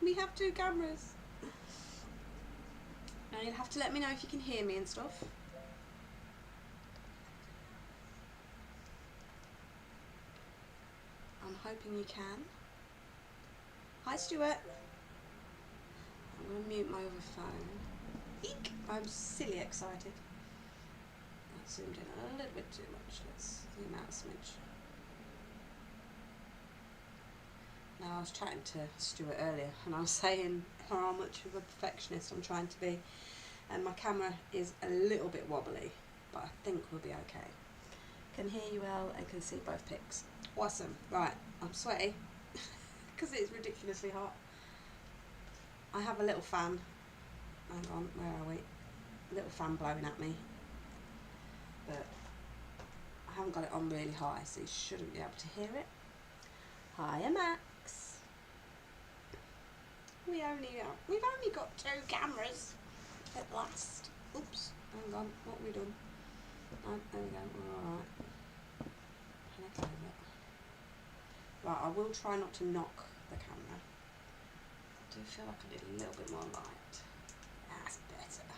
We have 2 cameras. Now you'll have to let me know if you can hear me and stuff. I'm hoping you can. Hi Stuart. I'm going to mute my other phone. Eek! I'm silly excited. I zoomed in a little bit too much. Let's zoom out a smidge. Now I was chatting to Stuart earlier and I was saying how much of a perfectionist I'm trying to be, and my camera is a little bit wobbly, but I think we'll be okay. Can hear you well and can see both pics. Awesome. Right, I'm sweaty because it's ridiculously hot. I have a little fan. Hang on, where are we? A little fan blowing at me, but I haven't got it on really high, so you shouldn't be able to hear it. Hiya, Max. We've only got 2 cameras at last. Oops, hang on, what have we done? Oh, there we go, we're alright. Right, I will try not to knock the camera. I do feel like I need a little bit more light. That's better.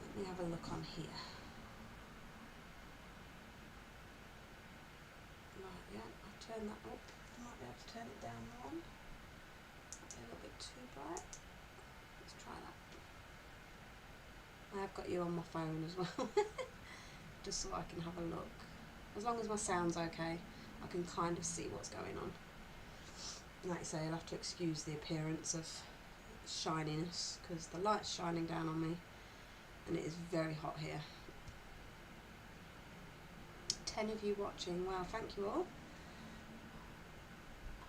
Let me have a look on here. Right, yeah, I'll turn that up. I might be able to turn it down one. Might be a little bit too bright. Let's try that. I have got you on my phone as well. Just so I can have a look. As long as my sound's okay, I can kind of see what's going on. Like I say, I'll have to excuse the appearance of shininess because the light's shining down on me and it is very hot here. 10 of you watching, wow, thank you all.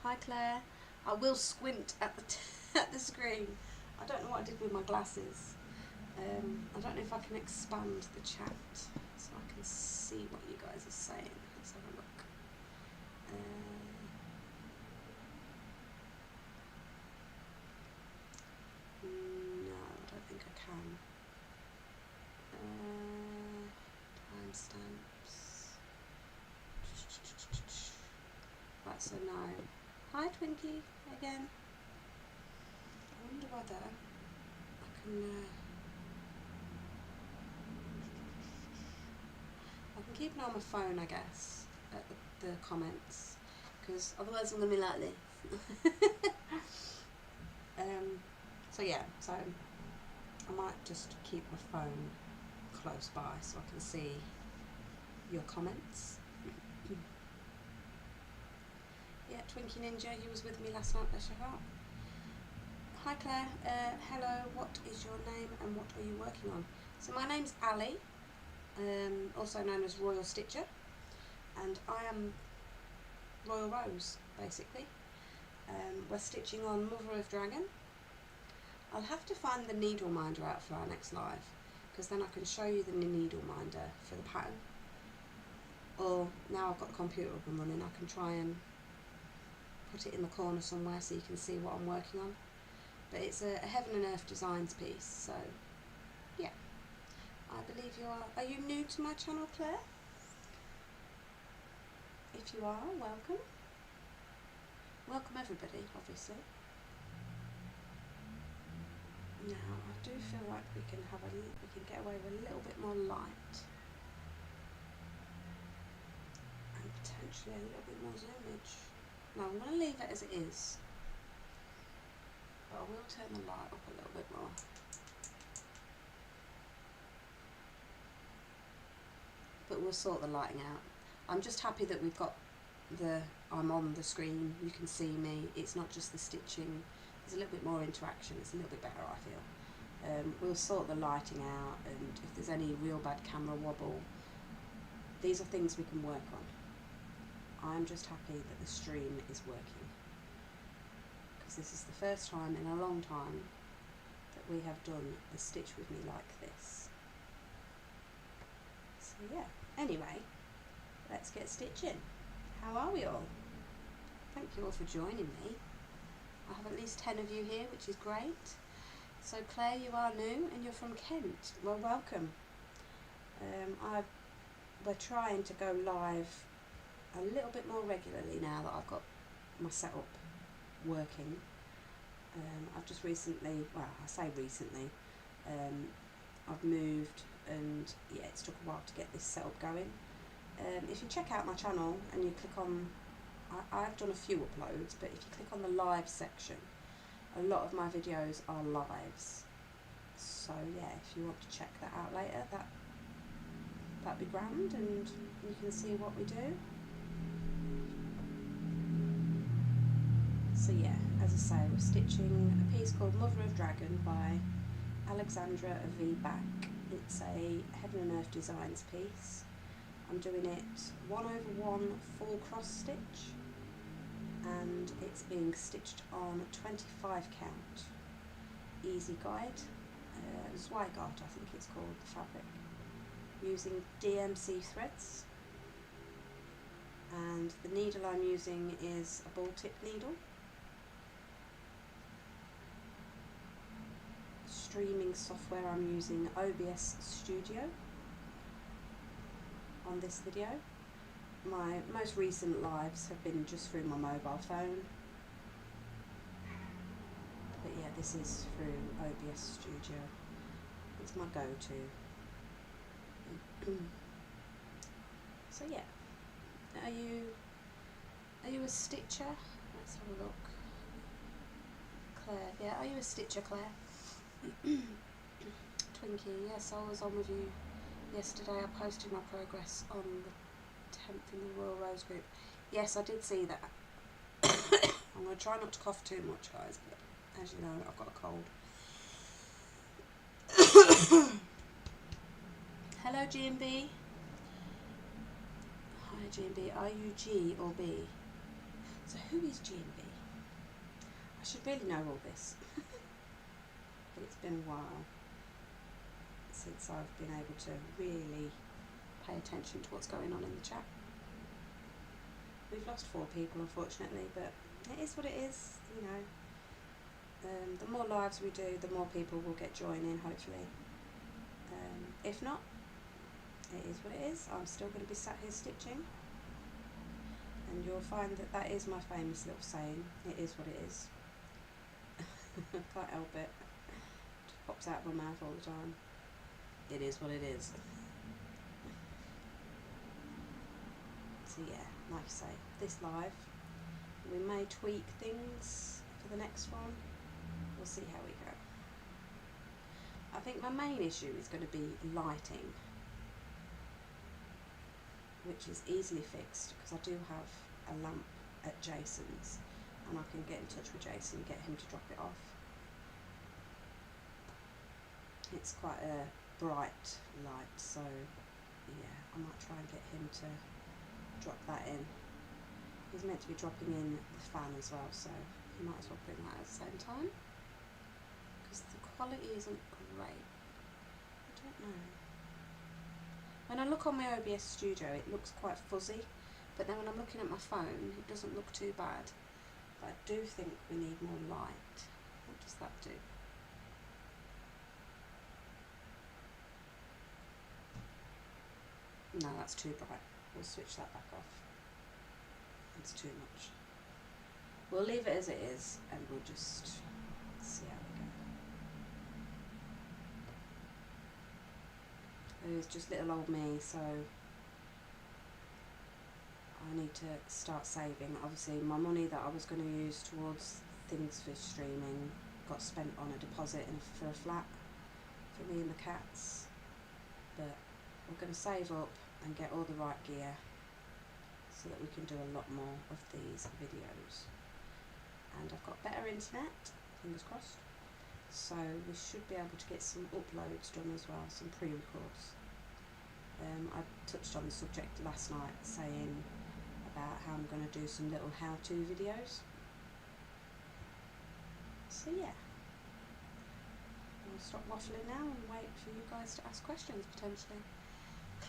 Hi Claire. I will squint at the screen. I don't know what I did with my glasses. I don't know if I can expand the chat so I can see what you guys are saying. Let's have a look. No, I don't think I can. Timestamps. Right, so no. Hi Twinkie again. I wonder whether I can. I can keep an eye on my phone, I guess, at the comments, because otherwise I'm going to be like this. So yeah, so I might just keep my phone close by so I can see your comments. Yeah, Twinkie Ninja, you was with me last night, bless your heart. Hi Claire, hello, what is your name and what are you working on? So my name's Ali. Also known as Royal Stitcher, and I am Royalrows basically. We're stitching on Mother of Dragon. I'll have to find the needle minder out for our next live, because then I can show you the needle minder for the pattern. Or now I've got the computer up and running, I can try and put it in the corner somewhere so you can see what I'm working on. But it's a Heaven and Earth Designs piece, so yeah. I believe you are. Are you new to my channel, Claire? If you are, welcome. Welcome everybody, obviously. Now, I do feel like we can get away with a little bit more light. And potentially a little bit more zoomage. No, I'm going to leave it as it is. But I will turn the light up a little bit more. But we'll sort the lighting out. I'm just happy that we've got I'm on the screen, you can see me, it's not just the stitching, there's a little bit more interaction, it's a little bit better I feel. We'll sort the lighting out, and if there's any real bad camera wobble, these are things we can work on. I'm just happy that the stream is working, because this is the first time in a long time that we have done the stitch with me like this. So yeah, anyway, let's get stitching. How are we all? Thank you all for joining me. I have at least 10 of you here, which is great. So Claire, you are new and you're from Kent. Well, welcome. We're trying to go live a little bit more regularly now that I've got my setup working. I've just recently, well, I say recently, I've moved, and yeah, it's took a while to get this setup going. If you check out my channel and you click on, I've done a few uploads, but if you click on the live section, a lot of my videos are lives. So yeah, if you want to check that out later, that'd be grand, and you can see what we do. So yeah, as I say, we're stitching a piece called Mother of Dragon by Alexandra V Bach. It's a Heaven and Earth Designs piece. I'm doing it 1/1 full cross stitch, and it's being stitched on 25 count easyguide, Zweigart I think it's called, the fabric, using DMC threads, and the needle I'm using is a ball tip needle. Streaming software, I'm using OBS Studio on this video. My most recent lives have been just through my mobile phone, but yeah, this is through OBS Studio. It's my go-to. So yeah, are you a stitcher? Let's have a look. Claire, yeah, are you a stitcher, Claire? Twinkie, yes, I was on with you yesterday. I posted my progress on the 10th in the Royalrows group. Yes, I did see that. I'm going to try not to cough too much, guys, but as you know, I've got a cold. Hello, G&B. Hi, G&B. Are you G or B? So who is G&B? I should really know all this. But it's been a while since I've been able to really pay attention to what's going on in the chat. We've lost 4 people, unfortunately, but it is what it is, you know. The more lives we do, the more people will get joining, hopefully. If not, it is what it is. I'm still going to be sat here stitching, and you'll find that that is my famous little saying, it is what it is. Can't help it. Just pops out of my mouth all the time. It is what it is. So yeah, like I say, this live, we may tweak things for the next one. We'll see how we go. I think my main issue is going to be lighting, which is easily fixed because I do have a lamp at Jason's, and I can get in touch with Jason and get him to drop it off. It's quite a bright light, so yeah, I might try and get him to drop that in. He's meant to be dropping in the fan as well, so he might as well bring that at the same time, because the quality isn't great. I don't know. When I look on my OBS Studio, it looks quite fuzzy, but then when I'm looking at my phone, it doesn't look too bad. But I do think we need more light. What does that do? No, that's too bright. We'll switch that back off. It's too much. We'll leave it as it is, and we'll just see how we go. It's just little old me, so I need to start saving. Obviously, my money that I was going to use towards things for streaming got spent on a deposit for a flat for me and the cats. But we're going to save up and get all the right gear so that we can do a lot more of these videos. And I've got better internet, fingers crossed, so we should be able to get some uploads done as well, some pre-records. I touched on the subject last night, saying about how I'm going to do some little how-to videos. So yeah, I'll stop waffling now and wait for you guys to ask questions potentially.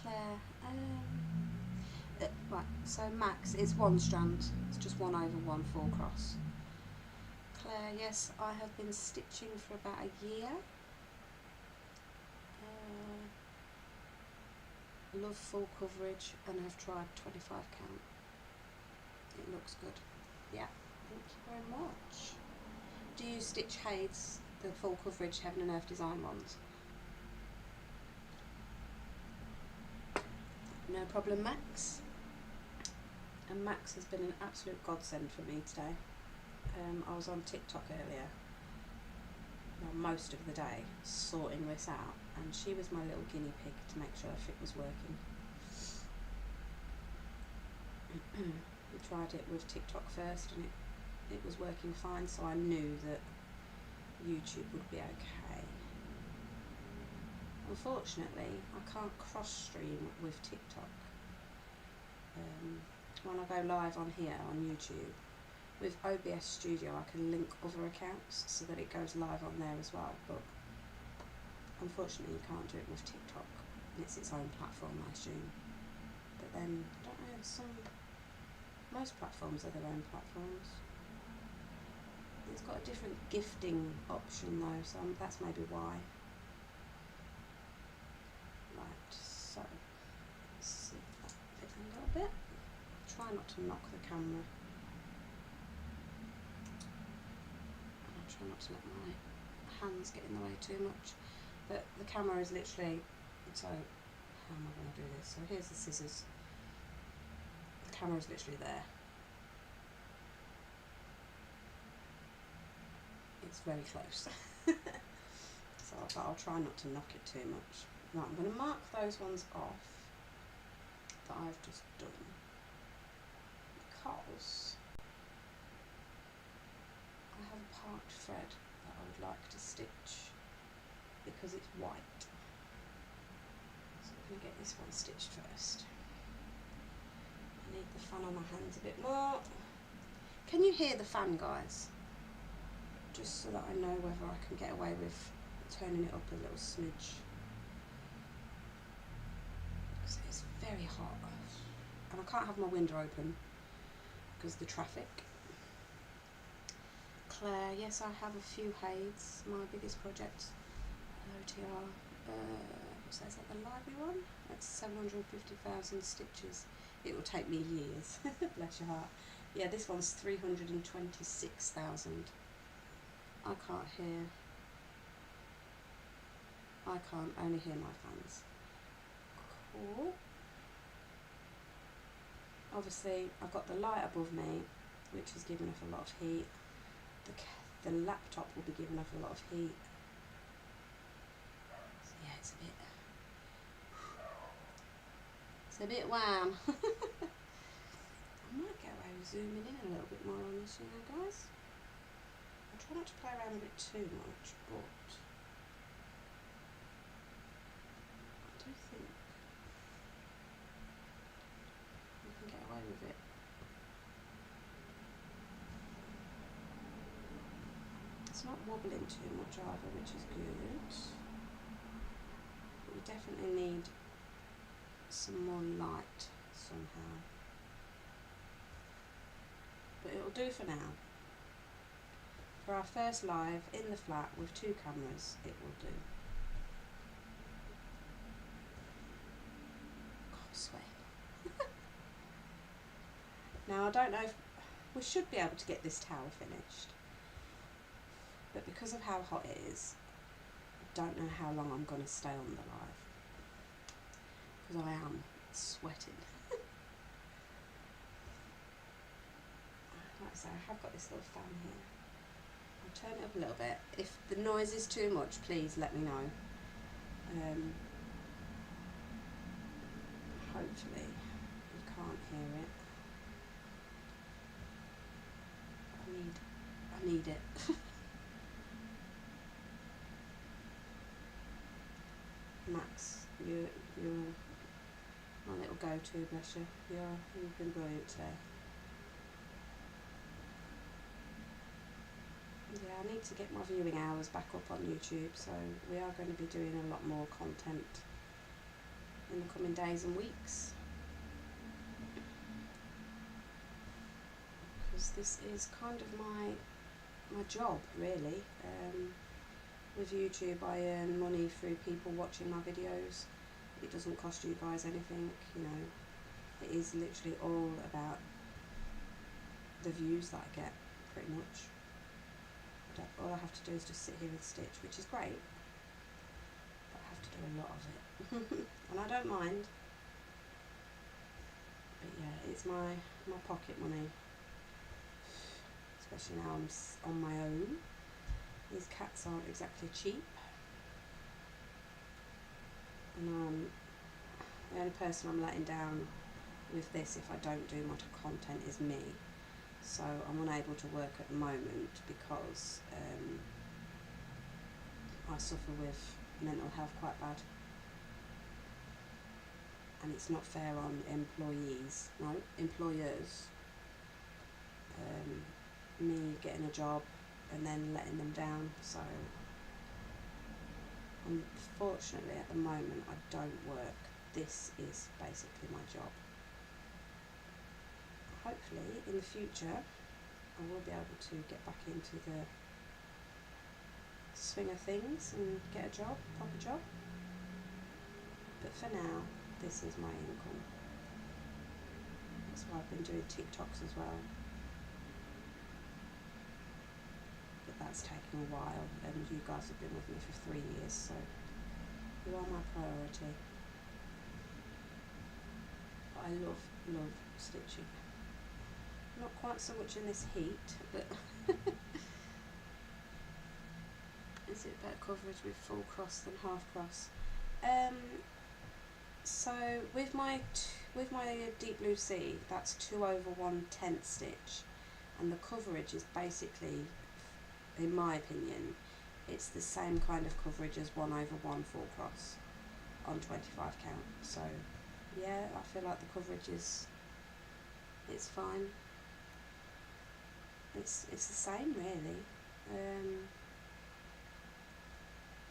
Claire, right, so Max, it's 1 strand, it's just 1/1 full cross. Claire, yes, I have been stitching for about a year. Love full coverage, and I've tried 25 count. It looks good. Yeah, thank you very much. Do you stitch HAEDs, the full coverage Heaven and Earth design ones? No problem, Max. And Max has been an absolute godsend for me today. I was on TikTok earlier, well, most of the day, sorting this out, and she was my little guinea pig to make sure if it was working. We tried it with TikTok first and it was working fine, so I knew that YouTube would be okay. Unfortunately, I can't cross stream with TikTok. When I go live on here on YouTube, with OBS Studio I can link other accounts so that it goes live on there as well, but unfortunately you can't do it with TikTok. It's its own platform, I assume. But then, I don't know, most platforms are their own platforms. It's got a different gifting option though, so that's maybe why. Right, so let's see that bit a little bit. Try not to knock the camera. And I'll try not to let my hands get in the way too much. But the camera is literally, so how am I going to do this? So here's the scissors. The camera is literally there. It's very close. But I'll try not to knock it too much. Right, I'm going to mark those ones off that I've just done, because I have a part thread that I would like to stitch because it's white. So I'm going to get this one stitched first. I need the fan on my hands a bit more. Can you hear the fan, guys? Just so that I know whether I can get away with turning it up a little smidge. Because it's very hot. And I can't have my window open because of the traffic. Claire, yes, I have a few HAEDs. My biggest project, OTR, so is that the library one? That's 750,000 stitches. It will take me years. Bless your heart. Yeah, this one's 326,000. I can't hear. I can't only hear my fans. Cool. Obviously, I've got the light above me, which is giving off a lot of heat. The laptop will be giving off a lot of heat. So yeah, it's a bit warm. I might get away with zooming in a little bit more on this, you know, guys. I try not to play around with it too much, but I do think we can get away with it. It's not wobbling too much either, which is good. But we definitely need some more light somehow. But it'll do for now. For our first live in the flat with 2 cameras, it will do. God, sweat. Now I don't know if we should be able to get this tower finished, but because of how hot it is, I don't know how long I'm going to stay on the live, because I am sweating. Like I say, I have got this little fan here. I'll turn it up a little bit. If the noise is too much, please let me know. Hopefully you can't hear it. I need it. Max, you're my little go-to, bless you. You've been brilliant today. Yeah, I need to get my viewing hours back up on YouTube, so we are going to be doing a lot more content in the coming days and weeks. Because this is kind of my job, really. With YouTube, I earn money through people watching my videos. It doesn't cost you guys anything, you know. It is literally all about the views that I get, pretty much. I all I have to do is just sit here and stitch, which is great, but I have to do a lot of it. And I don't mind, but yeah, it's my pocket money, especially now I'm on my own. These cats aren't exactly cheap, and the only person I'm letting down with this, if I don't do much content, is me. So I'm unable to work at the moment because I suffer with mental health quite bad, and it's not fair on employers. Me getting a job and then letting them down. So unfortunately at the moment I don't work. This is basically my job. Hopefully in the future I will be able to get back into the swing of things and get a job, proper job. But for now, this is my income. That's why I've been doing TikToks as well. But that's taken a while, and you guys have been with me for 3 years, so you are my priority. But I love stitching. Not quite so much in this heat, but is it better coverage with full cross than half cross? So with my deep blue sea, that's 2/1/10 stitch, and the coverage is basically, in my opinion, it's the same kind of coverage as 1/1 full cross on 25 count. So yeah, I feel like the coverage it's fine. It's the same really.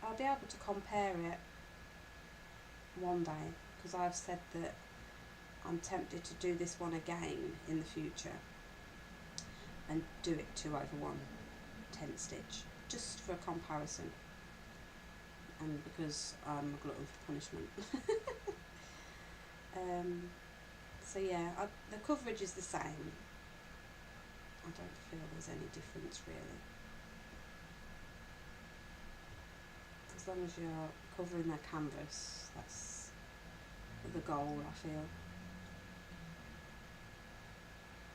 I'll be able to compare it one day, because I've said that I'm tempted to do this one again in the future and do it 2/1/10 stitch, just for a comparison, and because I'm a glutton for punishment. So yeah, the coverage is the same. I don't feel there's any difference really, as long as you're covering their canvas. That's the goal, I feel.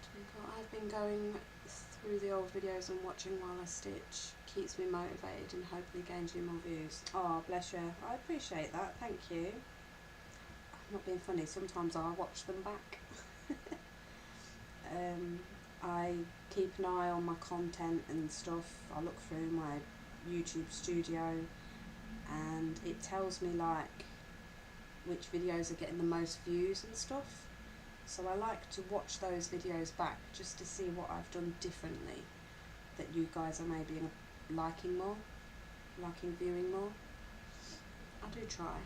Twinkle, I've been going through the old videos and watching while I stitch. Keeps me motivated and hopefully gains you more views. Oh, bless you. I appreciate that. Thank you. I'm not being funny. Sometimes I watch them back. I keep an eye on my content and stuff. I look through my YouTube studio, and it tells me like which videos are getting the most views and stuff. So I like to watch those videos back just to see what I've done differently that you guys are maybe liking viewing more. I do try,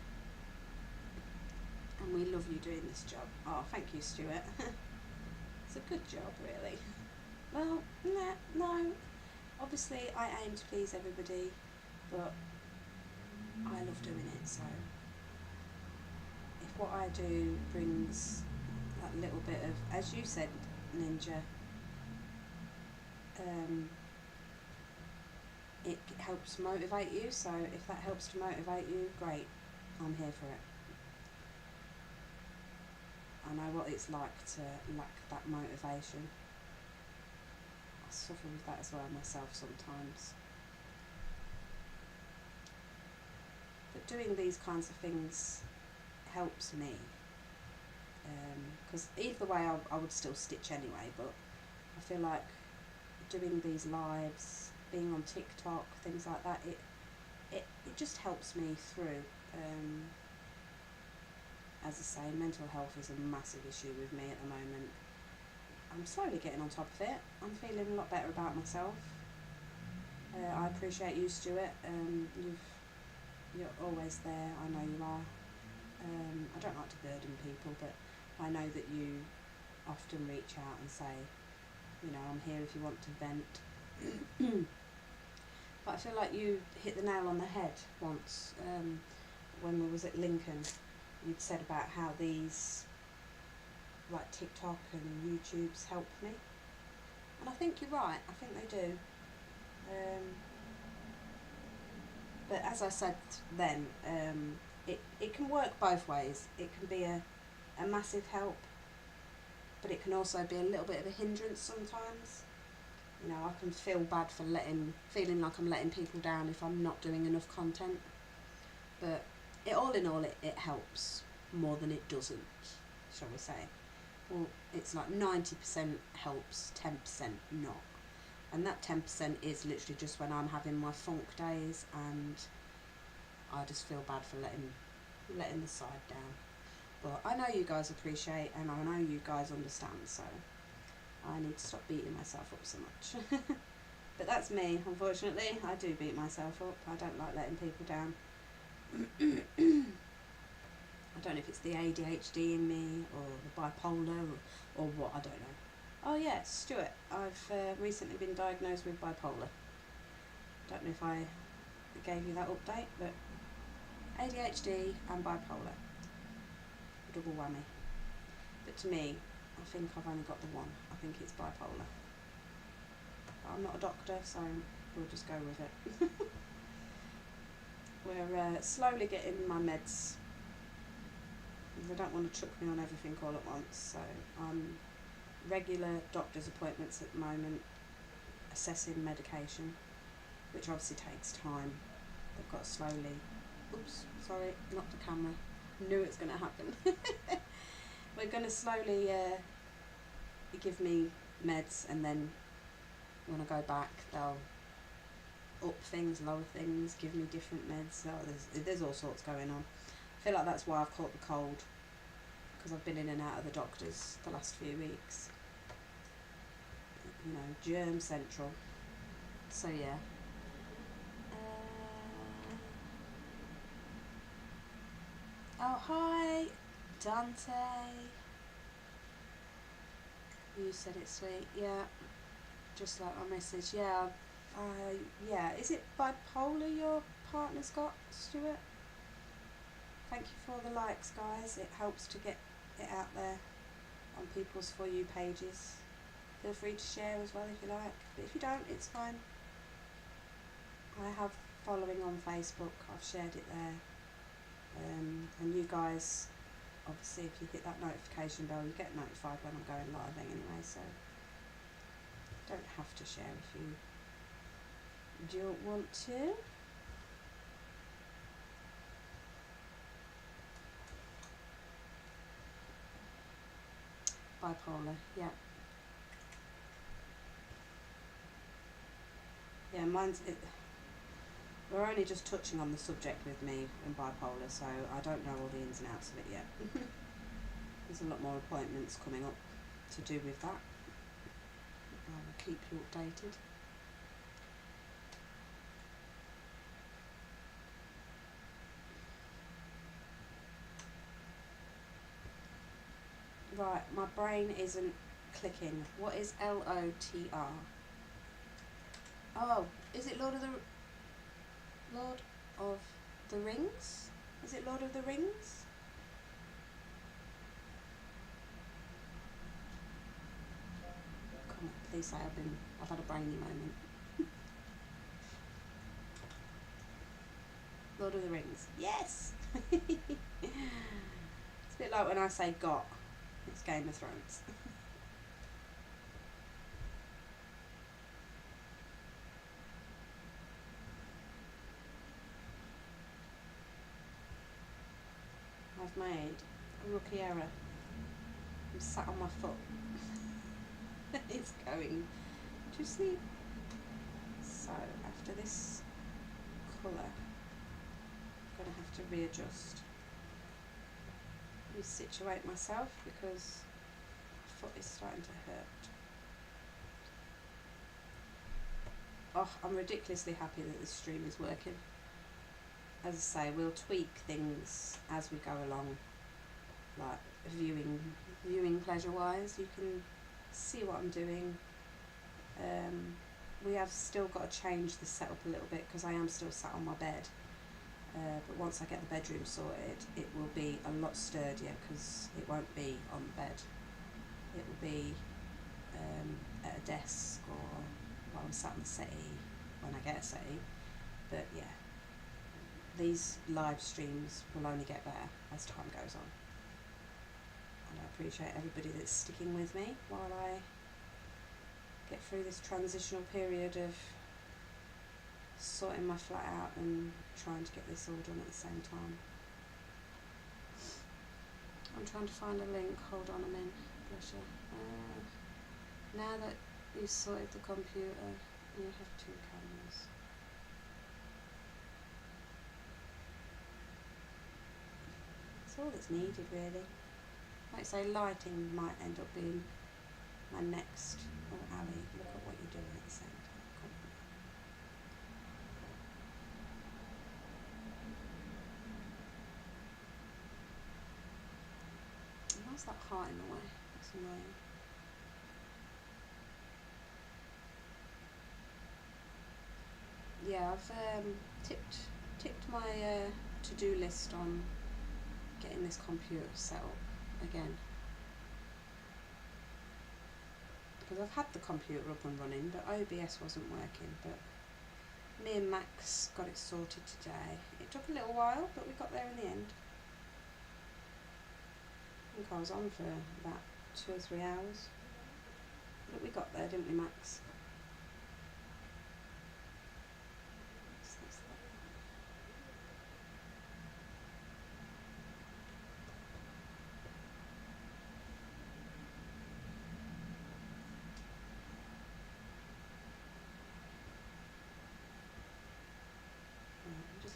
and we love you doing this job. Oh, thank you, Stuart. It's a good job, really. Well, no. Obviously, I aim to please everybody, but I love doing it. So if what I do brings that little bit of, as you said, Ninja, it helps motivate you. So if that helps to motivate you, great. I'm here for it. I know what it's like to lack that motivation. I suffer with that as well myself sometimes. But doing these kinds of things helps me, because either way I would still stitch anyway, but I feel like doing these lives, being on TikTok, things like that, it just helps me through. As I say, mental health is a massive issue with me at the moment. I'm slowly getting on top of it. I'm feeling a lot better about myself. I appreciate you, Stuart. You're always there. I know you are. I don't like to burden people, but I know that you often reach out and say, you know, I'm here if you want to vent. But I feel like you hit the nail on the head once when we was at Lincoln. You'd said about how these, like TikTok and YouTube's helped me, and I think you're right. I think they do. as I said then, it can work both ways. It can be a massive help, but it can also be a little bit of a hindrance sometimes. You know, I can feel bad for feeling like I'm letting people down if I'm not doing enough content. But all in all, it helps more than it doesn't, shall we say. Well, it's like 90% helps, 10% not. And that 10% is literally just when I'm having my funk days and I just feel bad for letting the side down. But I know you guys appreciate and I know you guys understand, so I need to stop beating myself up so much. But that's me, unfortunately. I do beat myself up. I don't like letting people down. I don't know if it's the ADHD in me or the bipolar or what, I don't know. Oh yeah, Stuart, I've recently been diagnosed with bipolar. Don't know if I gave you that update, but ADHD and bipolar. Double whammy. But to me, I think I've only got the one. I think it's bipolar. But I'm not a doctor, so we'll just go with it. We're slowly getting my meds. They don't want to chuck me on everything all at once, so I'm regular doctor's appointments at the moment, assessing medication, which obviously takes time. They've got to slowly, oops, sorry, not the camera, knew it's going to happen. We're going to slowly give me meds, and then when I go back they'll up things, lower things, give me different meds. So there's all sorts going on. I feel like that's why I've caught the cold, because I've been in and out of the doctors the last few weeks. You know, germ central. So yeah. Oh hi, Dante. You said it's sweet, yeah. Just like my message, yeah. Yeah. Is it bipolar your partner's got, Stuart? Thank you for the likes, guys. It helps to get it out there on people's For You pages. Feel free to share as well if you like, but if you don't, it's fine. I have following on Facebook. I've shared it there, and you guys, obviously, if you hit that notification bell, you get notified when I'm going live anyway. So don't have to share if you don't want to. Bipolar, yeah. Yeah, we're only just touching on the subject with me and bipolar, so I don't know all the ins and outs of it yet. There's a lot more appointments coming up to do with that. I will keep you updated. Right, my brain isn't clicking. What is LOTR? Oh, is it Lord of the Rings? Is it Lord of the Rings? Come on, please say I've had a brainy moment. Lord of the Rings. Yes! It's a bit like when I say got. It's Game of Thrones. I've made a rookie error. I'm sat on my foot. It's going to sleep. So after this colour, I'm going to have to readjust. Resituate myself because my foot is starting to hurt. Oh, I'm ridiculously happy that this stream is working. As I say, we'll tweak things as we go along, like viewing pleasure wise. You can see what I'm doing. We have still got to change the setup a little bit because I am still sat on my bed. But once I get the bedroom sorted, it will be a lot sturdier because it won't be on the bed. It will be at a desk or while I'm sat on the settee when I get a settee. But yeah, these live streams will only get better as time goes on. And I appreciate everybody that's sticking with me while I get through this transitional period of sorting my flat out and trying to get this all done at the same time. I'm trying to find a link. Hold on a minute. Bless you. Now that you've sorted the computer, you have 2 cameras. That's all that's needed, really. Like I say, lighting might end up being my next. Oh, Ali, look at what you're doing at the same time. Come on. Why's that heart in the way? That's annoying. Yeah, I've tipped my to-do list on getting this computer set up again. Because I've had the computer up and running, but OBS wasn't working. But me and Max got it sorted today. It took a little while, but we got there in the end. I think I was on for about 2 or 3 hours. But we got there, didn't we, Max?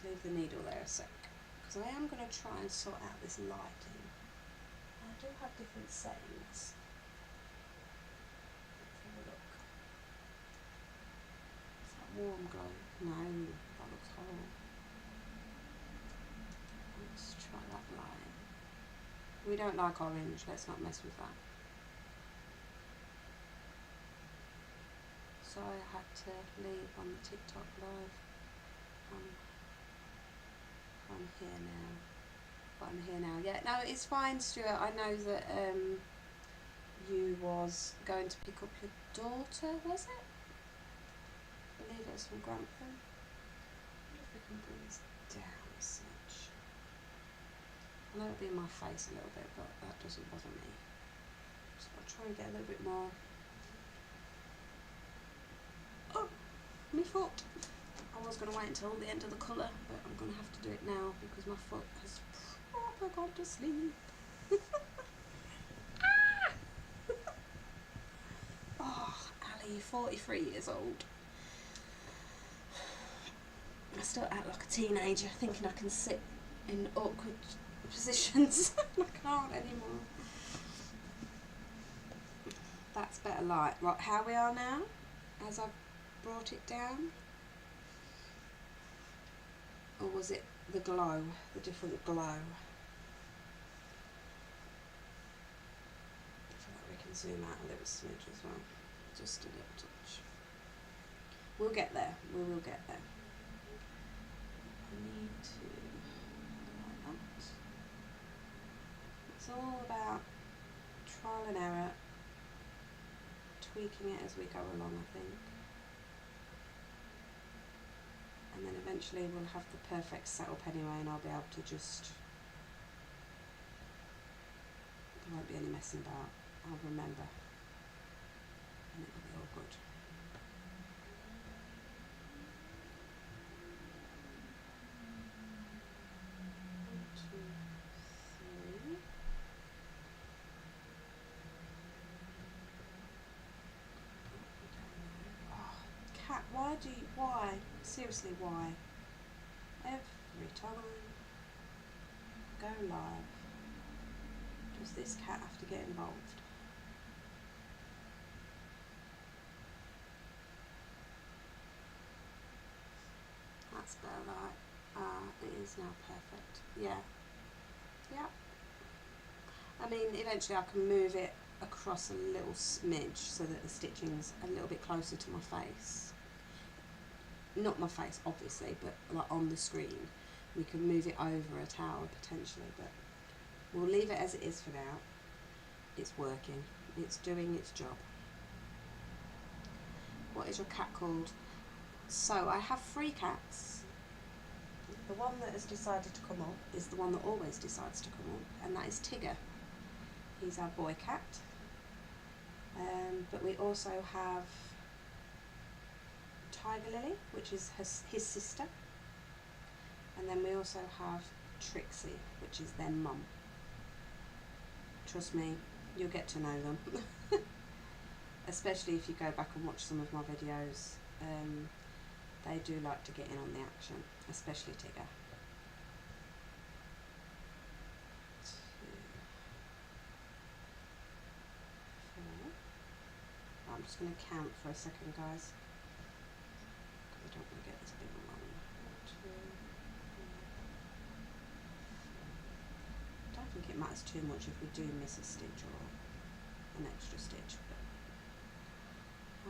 Leave the needle there a sec, because I am going to try and sort out this lighting. I do have different settings. Let's have a look. Is that warm glow? No, that looks horrible. Let's try that light. We don't like orange, let's not mess with that. So I had to leave on the TikTok live. I'm here now. But I'm here now. Yeah, no, it's fine, Stuart. I know that you was going to pick up your daughter, was it? I believe it was from Grantham. I wonder if we can bring this down a smidge. I know it'll be in my face a little bit, but that doesn't bother me. Just got to try and get a little bit more. Oh, my foot. I was going to wait until the end of the colour, but I'm going to have to do it now because my foot has proper gone to sleep. Ah! Oh, Ali, 43 years old. I still act like a teenager, thinking I can sit in awkward positions. I can't anymore. That's better light. Right, how we are now, as I've brought it down. Or was it the glow, the different glow? I feel like we can zoom out a little smidge as well, just a little touch. We'll get there, we will get there. I need to like that. It's all about trial and error, tweaking it as we go along, I think. And then eventually we'll have the perfect setup anyway, and I'll be able to just, there won't be any messing about. I'll remember, and it'll be all good. One, two, three. Oh, cat, why? Seriously, why? Every time I go live, does this cat have to get involved? That's better, right? It is now perfect. Yeah. Yeah. I mean, eventually I can move it across a little smidge so that the stitching's a little bit closer to my face. Not my face, obviously, but like on the screen. We can move it over a towel potentially, but we'll leave it as it is for now. It's working. It's doing its job. What is your cat called? So I have 3 cats. the one that has decided to come up is the one that always decides to come up, and that is Tigger. He's our boy cat. But we also have Tiger Lily, which is his sister, and then we also have Trixie, which is their mum. Trust me, you'll get to know them. Especially if you go back and watch some of my videos. They do like to get in on the action, especially Tigger. I'm just going to count for a second, guys, because I don't want to get this big one. 1, 2, 3. I don't think it matters too much if we do miss a stitch or an extra stitch, but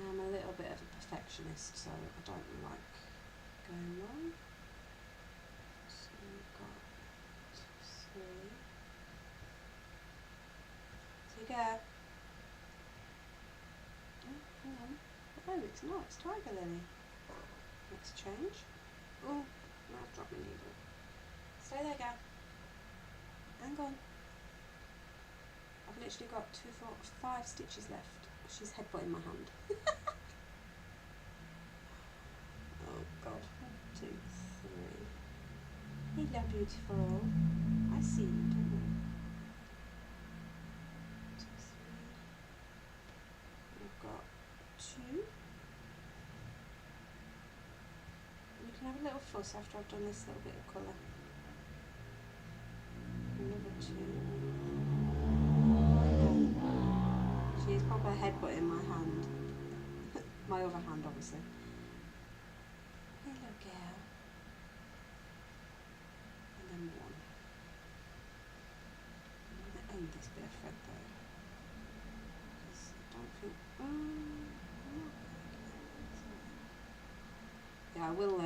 I am a little bit of a perfectionist, so I don't like going wrong. So we've got 3. Tigger. Hang on. Oh, it's not. It's Tiger Lily. Let's change. Oh, now I've dropped my needle. Stay there, girl. Hang on. I've literally got 2, 4, 5 stitches left. She's headbutting my hand. Oh, God. 1, 2, 3. Hello, beautiful. I see you, don't I? 2, 3. We've got 2. You can have a little fuss after I've done this little bit of colour. Another 2. She's proper headbutt in my hand. My other hand, obviously. Hello, girl. And then 1. I'm going to end this bit of thread though, because I don't think. Yeah, I will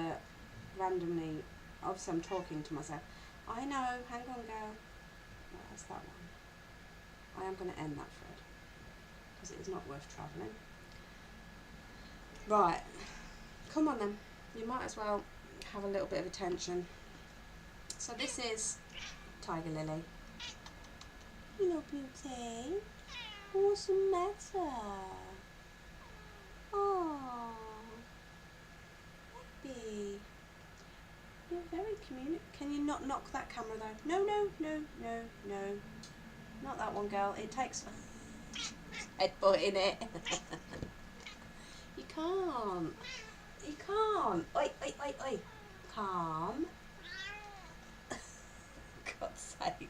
randomly. Obviously, I'm talking to myself. I know. Hang on, girl. Well, that's that one. I am going to end that thread because it is not worth travelling. Right. Come on then. You might as well have a little bit of attention. So this is Tiger Lily. Hello, beauty. What's the matter? Oh, baby. You're very communicative. Can you not knock that camera though? No, no, no, no, no. Not that one, girl. It takes headbutt in it. You can't. You can't. Oi, oi, oi, oi. Calm. God's sake.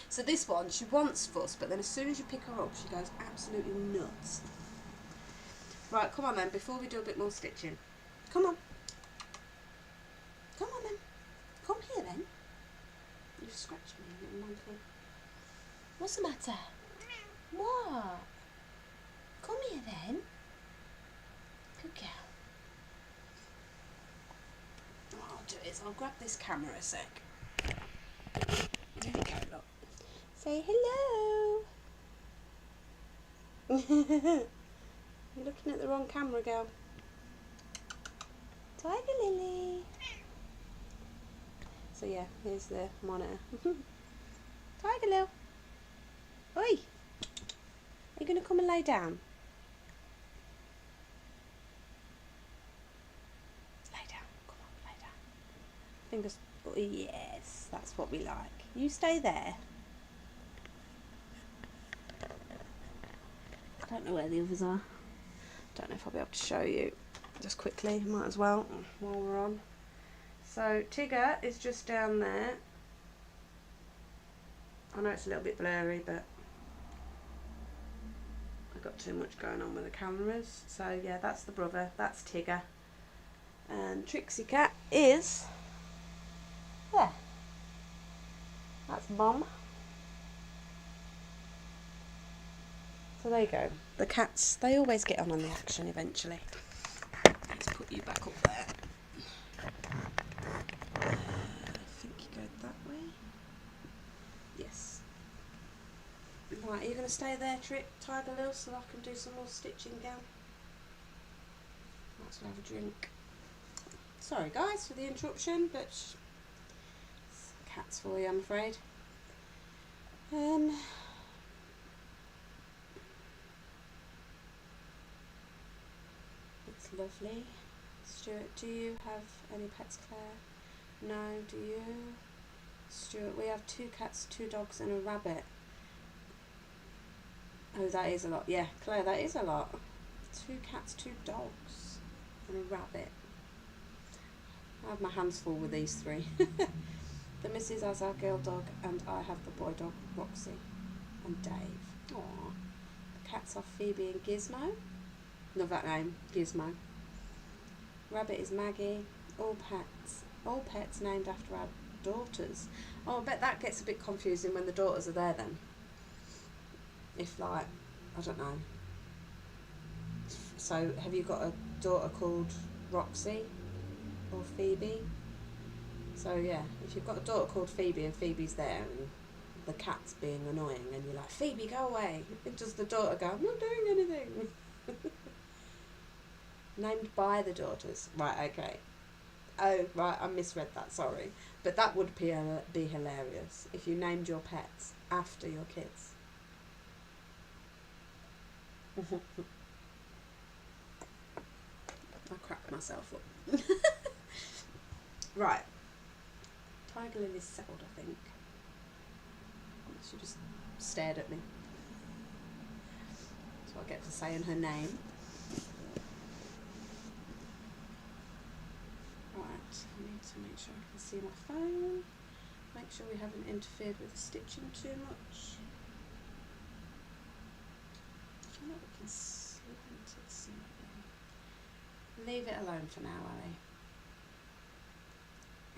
So this one, she wants fuss, but then as soon as you pick her up, she goes absolutely nuts. Right, come on then, before we do a bit more stitching. Come on. Come on then. Come here then. You've scratched me, little monkey. What's the matter? What? Come here then. Good girl. What I'll do is I'll grab this camera a sec. There we go, look. Say hello. You're looking at the wrong camera, girl. Tiger Lily. So yeah, here's the monitor. Tiger Lil. Oi. Are you going to come and lay down? Lay down. Come on, lay down. Fingers. Oh, yes, that's what we like. You stay there. I don't know where the others are. Don't know if I'll be able to show you. Just quickly, might as well while we're on. So Tigger is just down there. I know it's a little bit blurry, but I've got too much going on with the cameras. So yeah, that's the brother, that's Tigger. And Trixie Cat is there. That's Mum. So there you go. The cats, they always get on the action eventually. Let's put you back up there. I think you go that way. Yes. Right, are you going to stay there, Tiger Lil, so I can do some more stitching down? Might as well have a drink. Sorry guys for the interruption, but cats for you, I'm afraid. It's lovely. Stuart, do you have any pets, Claire? No, do you? Stuart, we have 2 cats, 2 dogs and a rabbit. Oh, that is a lot. Yeah, Claire, that is a lot. 2 cats, 2 dogs and a rabbit. I have my hands full with these 3. The missus has our girl dog and I have the boy dog, Roxy and Dave. Aww. The cats are Phoebe and Gizmo. Love that name, Gizmo. Rabbit is Maggie. All pets named after our daughters. Oh, I bet that gets a bit confusing when the daughters are there then. If, like, I don't know. So have you got a daughter called Roxy or Phoebe? So yeah, if you've got a daughter called Phoebe and Phoebe's there and the cat's being annoying and you're like, Phoebe, go away. Does the daughter go, I'm not doing anything? Named by the daughters. Right, okay. Oh, right, I misread that, sorry. But that would be hilarious if you named your pets after your kids. I cracked myself up. Right. Tiger Lily's settled, I think. She just stared at me. That's what I get for saying her name. Right, I need to make sure I can see my phone. Make sure we haven't interfered with the stitching too much. I feel like we can slant it slightly. Leave it alone for now, Ali.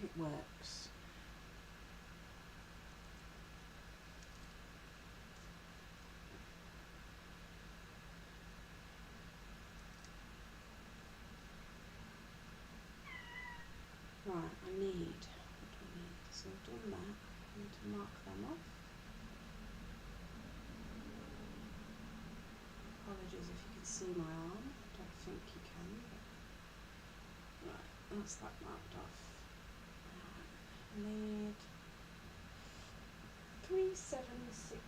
It works. Right, I need, what do I need? So I've done that, I need to mark them off. Apologies if you can see my arm, don't think you can. But right, that's that marked off. I need 3761.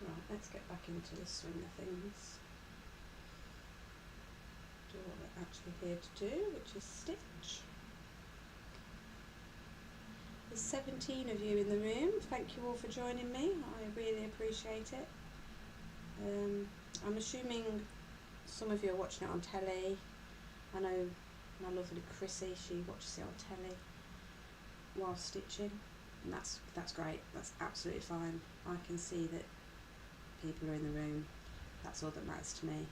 Right, let's get back into the swing of things. Do what we're actually here to do, which is stitch. There's 17 of you in the room. Thank you all for joining me. I really appreciate it. I'm assuming some of you are watching it on telly. I know my lovely Chrissy, she watches it on telly while stitching, and that's great. That's absolutely fine. I can see that people are in the room. That's all that matters to me.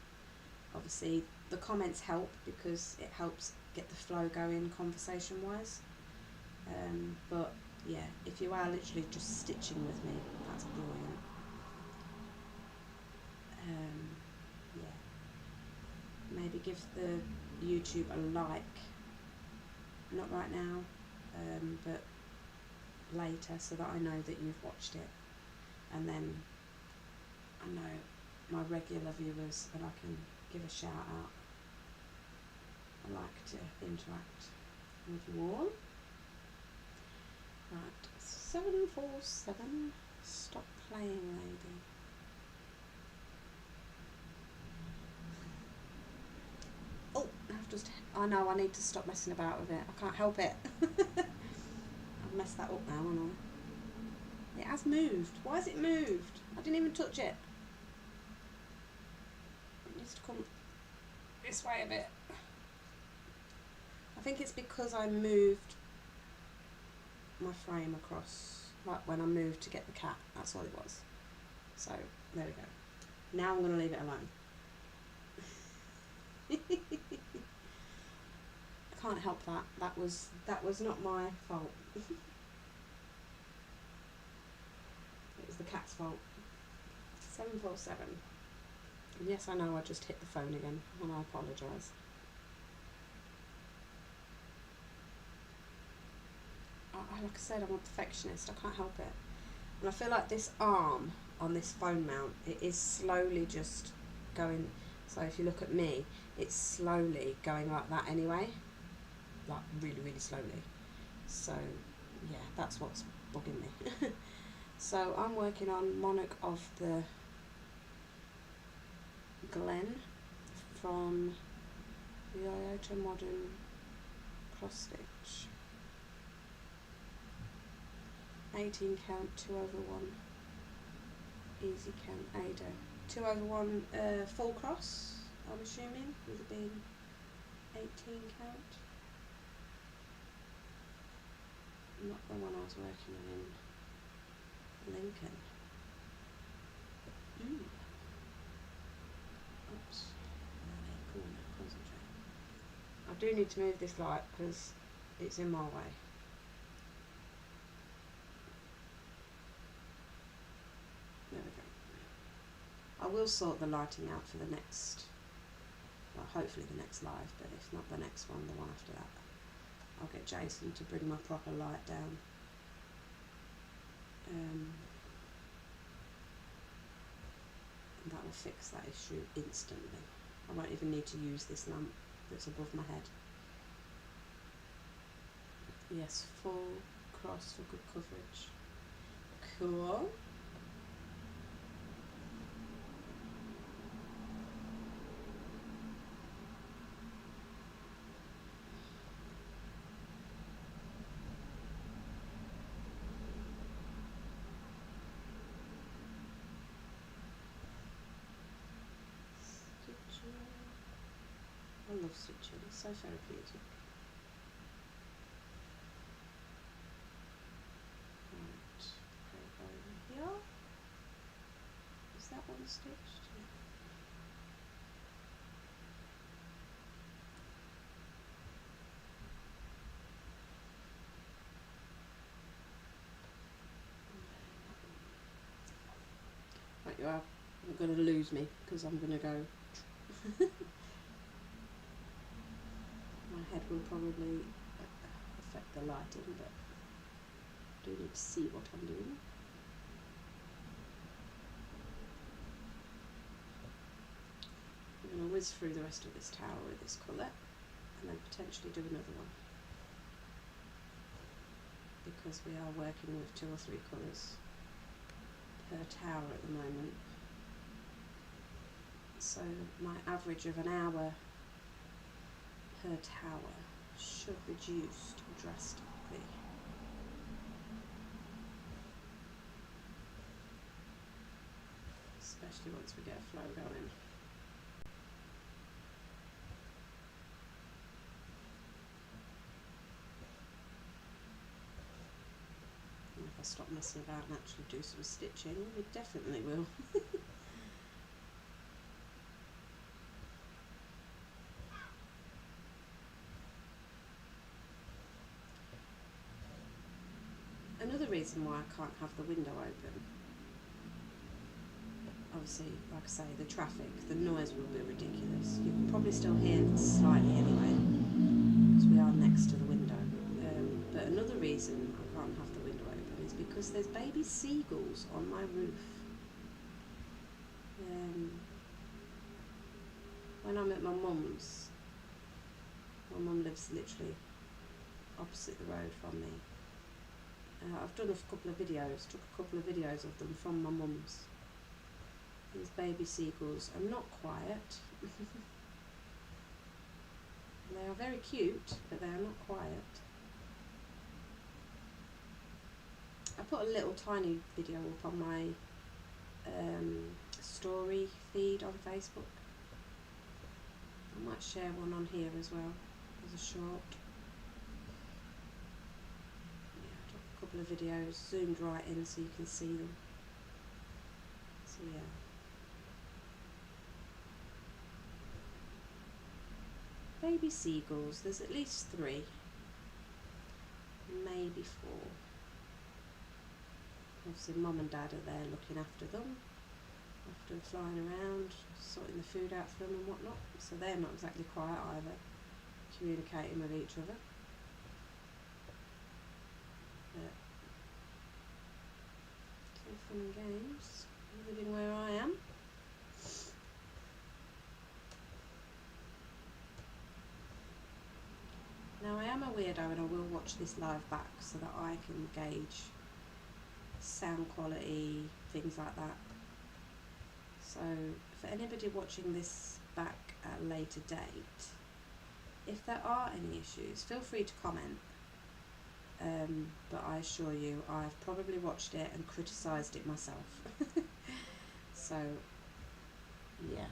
Obviously the comments help because it helps get the flow going conversation wise, but yeah, if you are literally just stitching with me, that's brilliant. Yeah, maybe give the YouTube a like, not right now, but later, so that I know that you've watched it, and then I know my regular viewers and I can give a shout out. I like to interact with you all. Right, 747, stop playing, lady. Oh, I know, I need to stop messing about with it. I can't help it. I've messed that up now, haven't I? It has moved. Why has it moved? I didn't even touch it. It needs to come this way a bit. I think it's because I moved my frame across, like when I moved to get the cat. That's all it was. So there we go. Now I'm going to leave it alone. I can't help that. That was not my fault. It was the cat's fault. 747. And yes, I know I just hit the phone again, and I apologise. Like I said, I'm a perfectionist. I can't help it. And I feel like this arm on this phone mount, it is slowly just going, so if you look at me, it's slowly going like that anyway, like really, really slowly. So yeah, that's what's bugging me. So I'm working on Monarch of the Glen from the Iota Modern cross stitch. 18 count, 2/1, easy count, Ada. 2/1 full cross, I'm assuming, with it being 18 count. Not the one I was working on in Lincoln. Oops. Okay, cool, now concentrate. I do need to move this light because it's in my way. There we go. I will sort the lighting out for the next, well, hopefully the next live, but if not the next one, the one after that. I'll get Jason to bring my proper light down. And that will fix that issue instantly. I won't even need to use this lamp that's above my head. Yes, full cross for good coverage. Cool. I love stitching, it's so therapeutic. Right, go over here. Is that one stitched? Right, you are. You're going to lose me because I'm going to go. My head will probably affect the lighting, but I do need to see what I'm doing. I'm going to whiz through the rest of this tower with this colour and then potentially do another one, because we are working with 2 or 3 colours per tower at the moment. So my average of an hour per tower should reduce drastically. Especially once we get a flow going. And if I stop messing about and actually do some stitching, we definitely will. Another reason why I can't have the window open, obviously, like I say, the traffic, the noise will be ridiculous. You can probably still hear slightly anyway, because we are next to the window. But another reason I can't have the window open is because there's baby seagulls on my roof. When I'm at my mum's, my mum lives literally opposite the road from me. I've done a couple of videos, took a couple of videos of them from my mum's. These baby seagulls are not quiet. They are very cute, but they are not quiet. I put a little tiny video up on my story feed on Facebook. I might share one on here as well as a short. Couple of videos zoomed right in so you can see them. So yeah. Baby seagulls, there's at least 3, maybe 4. Obviously Mum and Dad are there looking after them, often flying around, sorting the food out for them and whatnot, so they're not exactly quiet either, communicating with each other. But it's all fun and games, living where I am. am a weirdo and I will watch this live back so that I can gauge sound quality, things like that. So for anybody watching this back at a later date, if there are any issues, feel free to comment. But I assure you, I've probably watched it and criticised it myself. So, yeah.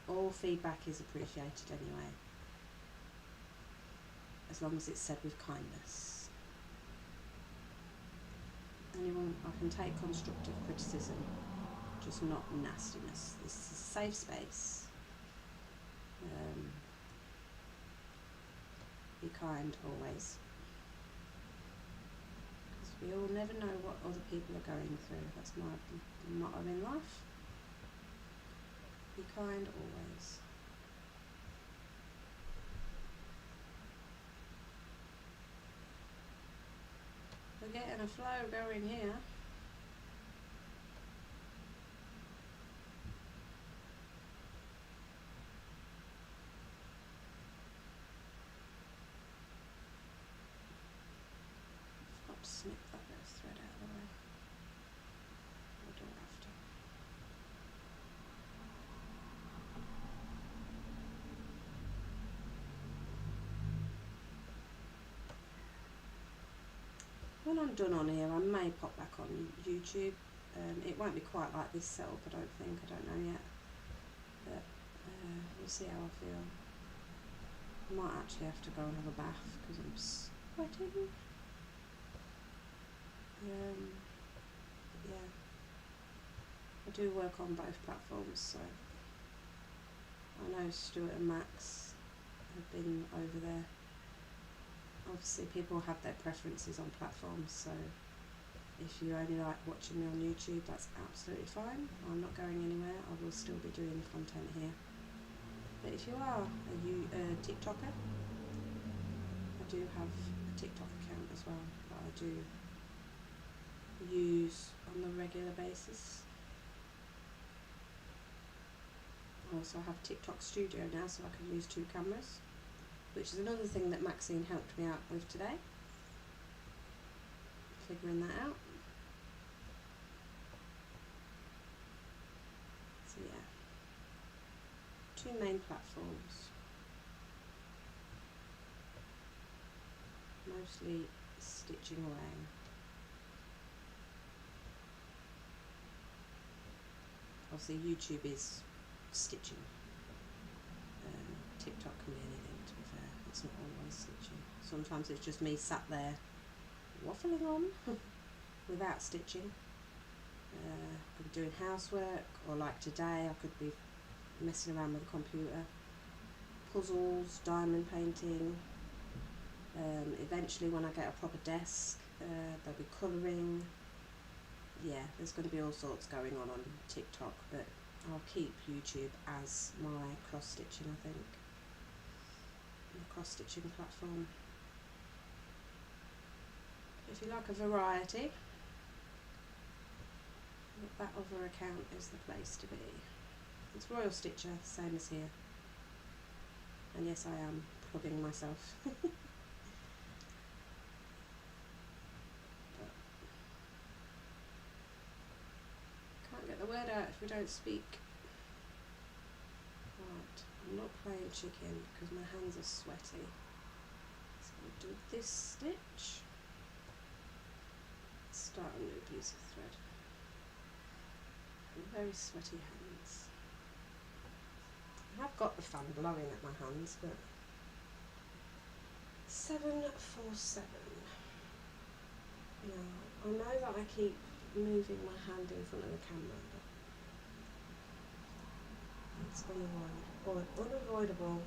All feedback is appreciated anyway, as long as it's said with kindness. Anyone, I can take constructive criticism, just not nastiness. This is a safe space. Be kind always, because we all never know what other people are going through. That's my motto in life. Be kind always. We're getting a flow going here. Snip that bit of thread out of the way. I don't have to. When I'm done on here, I may pop back on YouTube. It won't be quite like this setup, I don't think. I don't know yet. But we'll see how I feel. I might actually have to go and have a bath because I'm sweating. Yeah, I do work on both platforms, so I know Stuart and Max have been over there. Obviously people have their preferences on platforms, so if you only like watching me on YouTube, that's absolutely fine. I'm not going anywhere, I will still be doing content here. But if you are a TikToker, I do have a TikTok account as well that I do use on a regular basis. I also have TikTok Studio now, so I can use 2 cameras, which is another thing that Maxine helped me out with today, figuring that out. So yeah, 2 main platforms, mostly stitching away. Obviously YouTube is stitching. TikTok can be anything, to be fair. It's not always stitching. Sometimes it's just me sat there waffling on without stitching. I could be doing housework, or like today I could be messing around with the computer. Puzzles, diamond painting. Eventually when I get a proper desk, there'll be colouring. Yeah, there's going to be all sorts going on TikTok, but I'll keep YouTube as my cross-stitching, I think. My cross-stitching platform. If you like a variety, that other account is the place to be. It's Royal Stitcher, same as here. And yes, I am plugging myself. Get the word out if we don't speak. Right, I'm not playing chicken because my hands are sweaty. So I'll do this stitch. Start a new piece of thread. Very sweaty hands. I have got the fan blowing at my hands, but 747. Now, I know that I keep moving my hand in front of the camera, but it's unavoidable,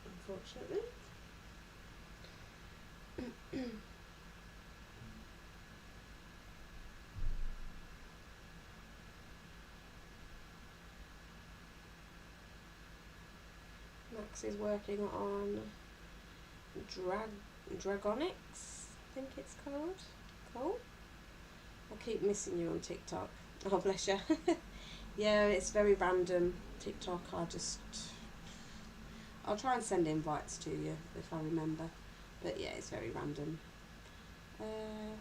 unfortunately. Max is working on Dragonics, I think it's called. Cool. I keep missing you on TikTok. Oh, bless you. Yeah, it's very random. TikTok, I'll try and send invites to you if I remember. But yeah, it's very random.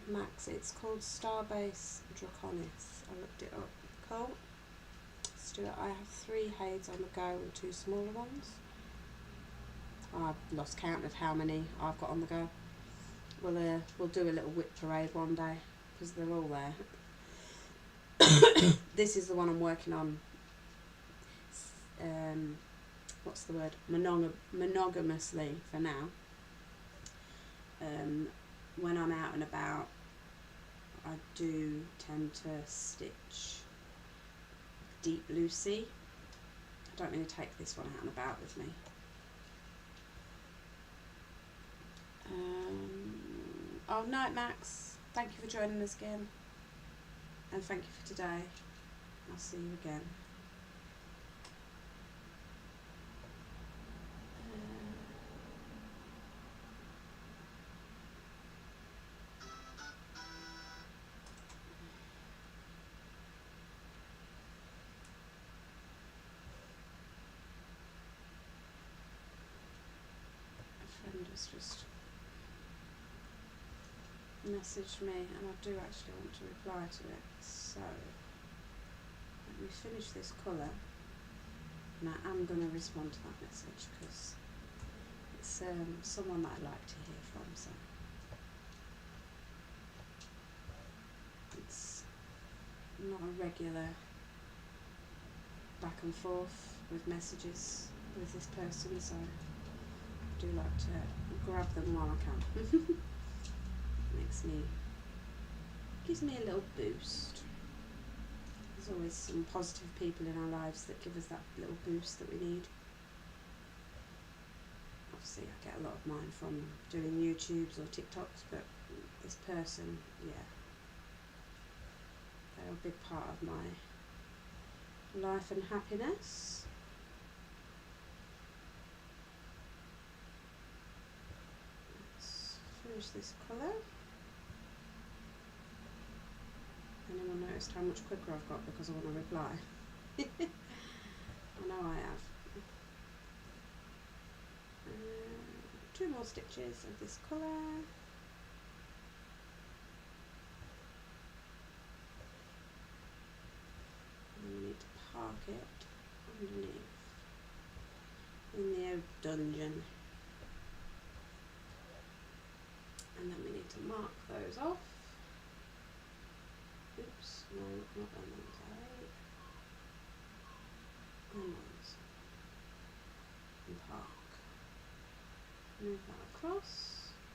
Max, it's called Starbase Draconis. I looked it up. Cool. Let's do it. I have 3 HAEDs on the go and 2 smaller ones. I've lost count of how many I've got on the go. We'll do a little whip parade one day because they're all there. This is the one I'm working on. What's the word? Monogamously for now. When I'm out and about, I do tend to stitch Deep Blue Sea. I don't really take this one out and about with me. Oh, night Max, thank you for joining us again, and thank you for today. I'll see you again. A friend has just messaged me and I do actually want to reply to it, so let me finish this colour and I am going to respond to that message because it's someone that I'd like to hear from, so it's not a regular back and forth with messages with this person, so I do like to grab them while I can. Gives me a little boost. There's always some positive people in our lives that give us that little boost that we need. Obviously I get a lot of mine from doing YouTubes or TikToks, but this person, yeah, they're a big part of my life and happiness. Let's finish this colour. Anyone noticed how much quicker I've got because I want to reply? I know I have. 2 more stitches of this colour. And we need to park it underneath in the old dungeon. And then we need to mark those off. Oops, no, not that one, sorry. Ones. And park. Move that across.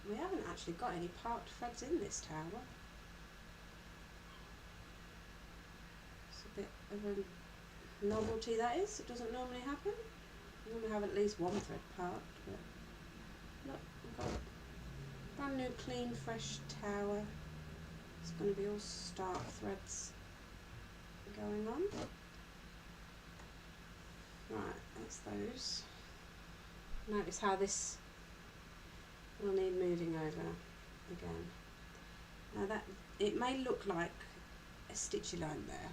We haven't actually got any parked threads in this tower. It's a bit of a novelty, that is. It doesn't normally happen. We normally have at least 1 thread parked, but look, we've got a brand new, clean, fresh tower. It's going to be all start threads going on. Right, that's those. Notice how this will need moving over again. Now that it may look like a stitchy line there,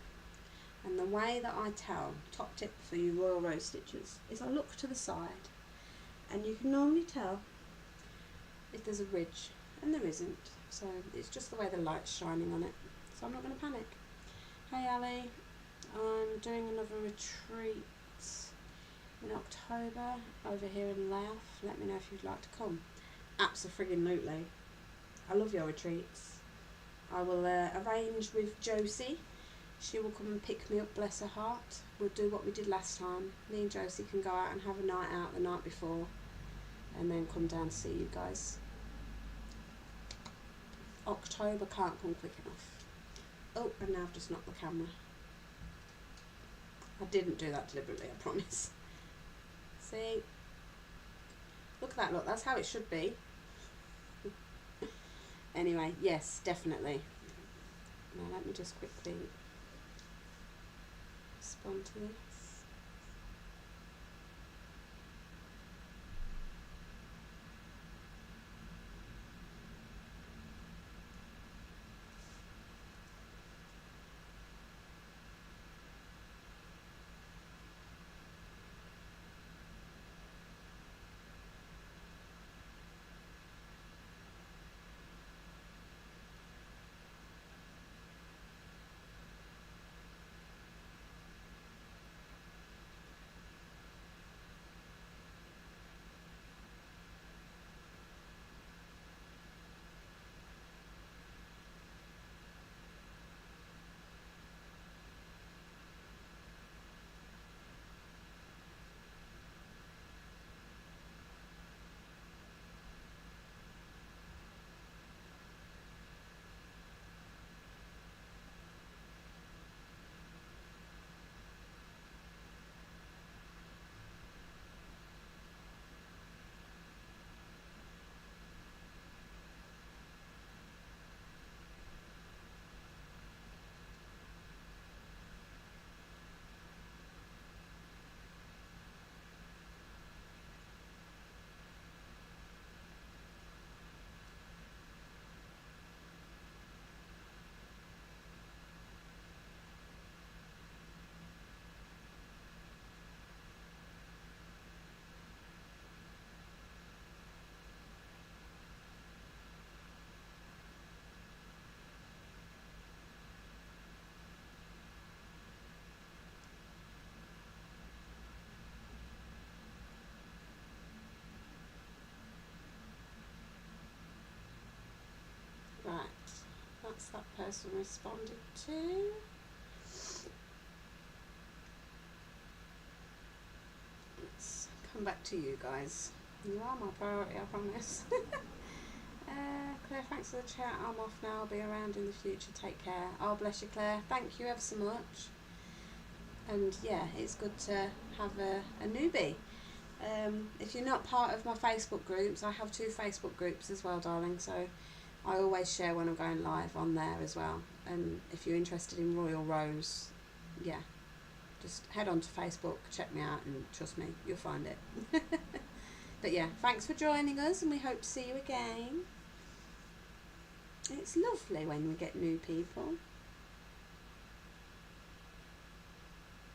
and the way that I tell, top tip for you Royalrows stitchers, is I look to the side and you can normally tell if there's a ridge, and there isn't. So it's just the way the light's shining on it. So I'm not going to panic. Hey Ali, I'm doing another retreat in October over here in Laos. Let me know if you'd like to come. Abso-friggin-lutely. I love your retreats. I will arrange with Josie. She will come and pick me up, bless her heart. We'll do what we did last time. Me and Josie can go out and have a night out the night before and then come down to see you guys. October can't come quick enough. Oh, and now I've just knocked the camera. I didn't do that deliberately, I promise. See? Look at that, look, that's how it should be. Anyway, yes, definitely. Now let me just quickly respond to this. That's that person responded to. Let's come back to you guys. You are my priority, I promise. Claire, thanks for the chat. I'm off now. I'll be around in the future. Take care. Oh, bless you, Claire. Thank you ever so much. And yeah, it's good to have a newbie. If you're not part of my Facebook groups, I have 2 Facebook groups as well, darling. So I always share when I'm going live on there as well. And if you're interested in Royalrows, yeah, just head on to Facebook, check me out, and trust me, you'll find it. But yeah, thanks for joining us, and we hope to see you again. It's lovely when we get new people.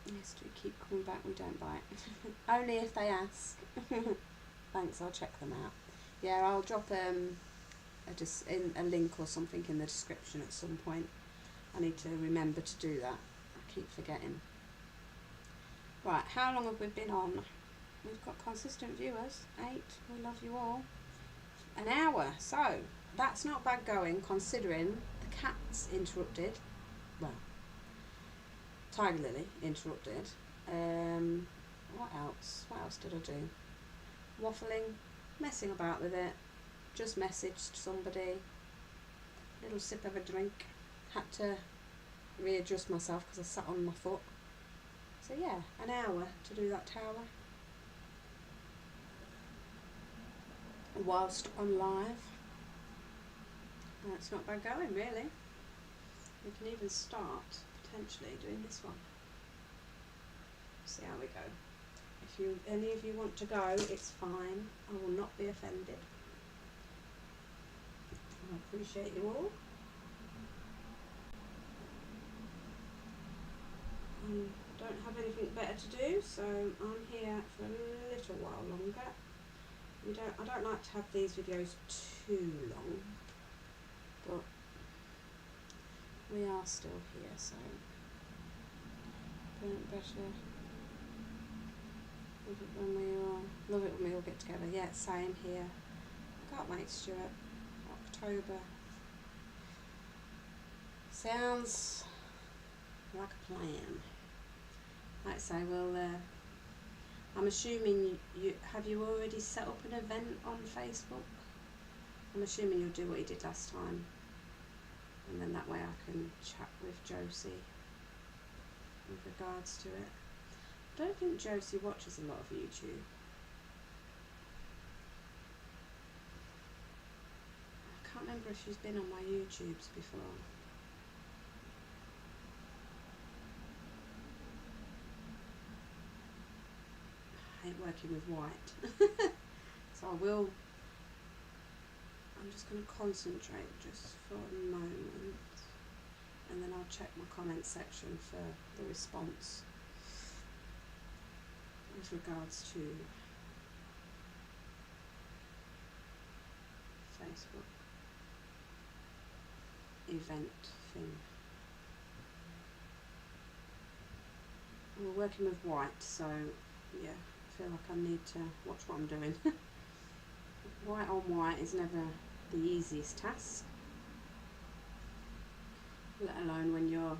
Yes, do keep coming back, we don't bite. Only if they ask. Thanks, I'll check them out. Yeah, I'll drop a link or something in the description at some point. I need to remember to do that. I keep forgetting. Right, how long have we been on? We've got consistent viewers, 8. We love you all. An hour, so that's not bad going considering the cat's interrupted. Well, Tiger Lily interrupted. What else? What else did I do? Waffling, messing about with it. Just messaged somebody. Little sip of a drink. Had to readjust myself because I sat on my foot. So yeah, an hour to do that tower. Whilst on live. It's not bad going, really. We can even start potentially doing this one. See how we go. If any of you want to go, it's fine. I will not be offended. I appreciate you all. I don't have anything better to do, so I'm here for a little while longer. I don't like to have these videos too long, but we are still here, so better. Love it when we all get together. Yeah, same here. Can't wait, Stuart. October. Sounds like a plan. Like I say, I'm assuming have you already set up an event on Facebook? I'm assuming you'll do what you did last time, and then that way I can chat with Josie with regards to it. I don't think Josie watches a lot of YouTube. I can't remember if she's been on my YouTubes before. I hate working with white. So I'm just going to concentrate just for a moment, and then I'll check my comment section for the response with regards to Facebook event thing. We're working with white, so yeah, I feel like I need to watch what I'm doing. White on white is never the easiest task, let alone when you're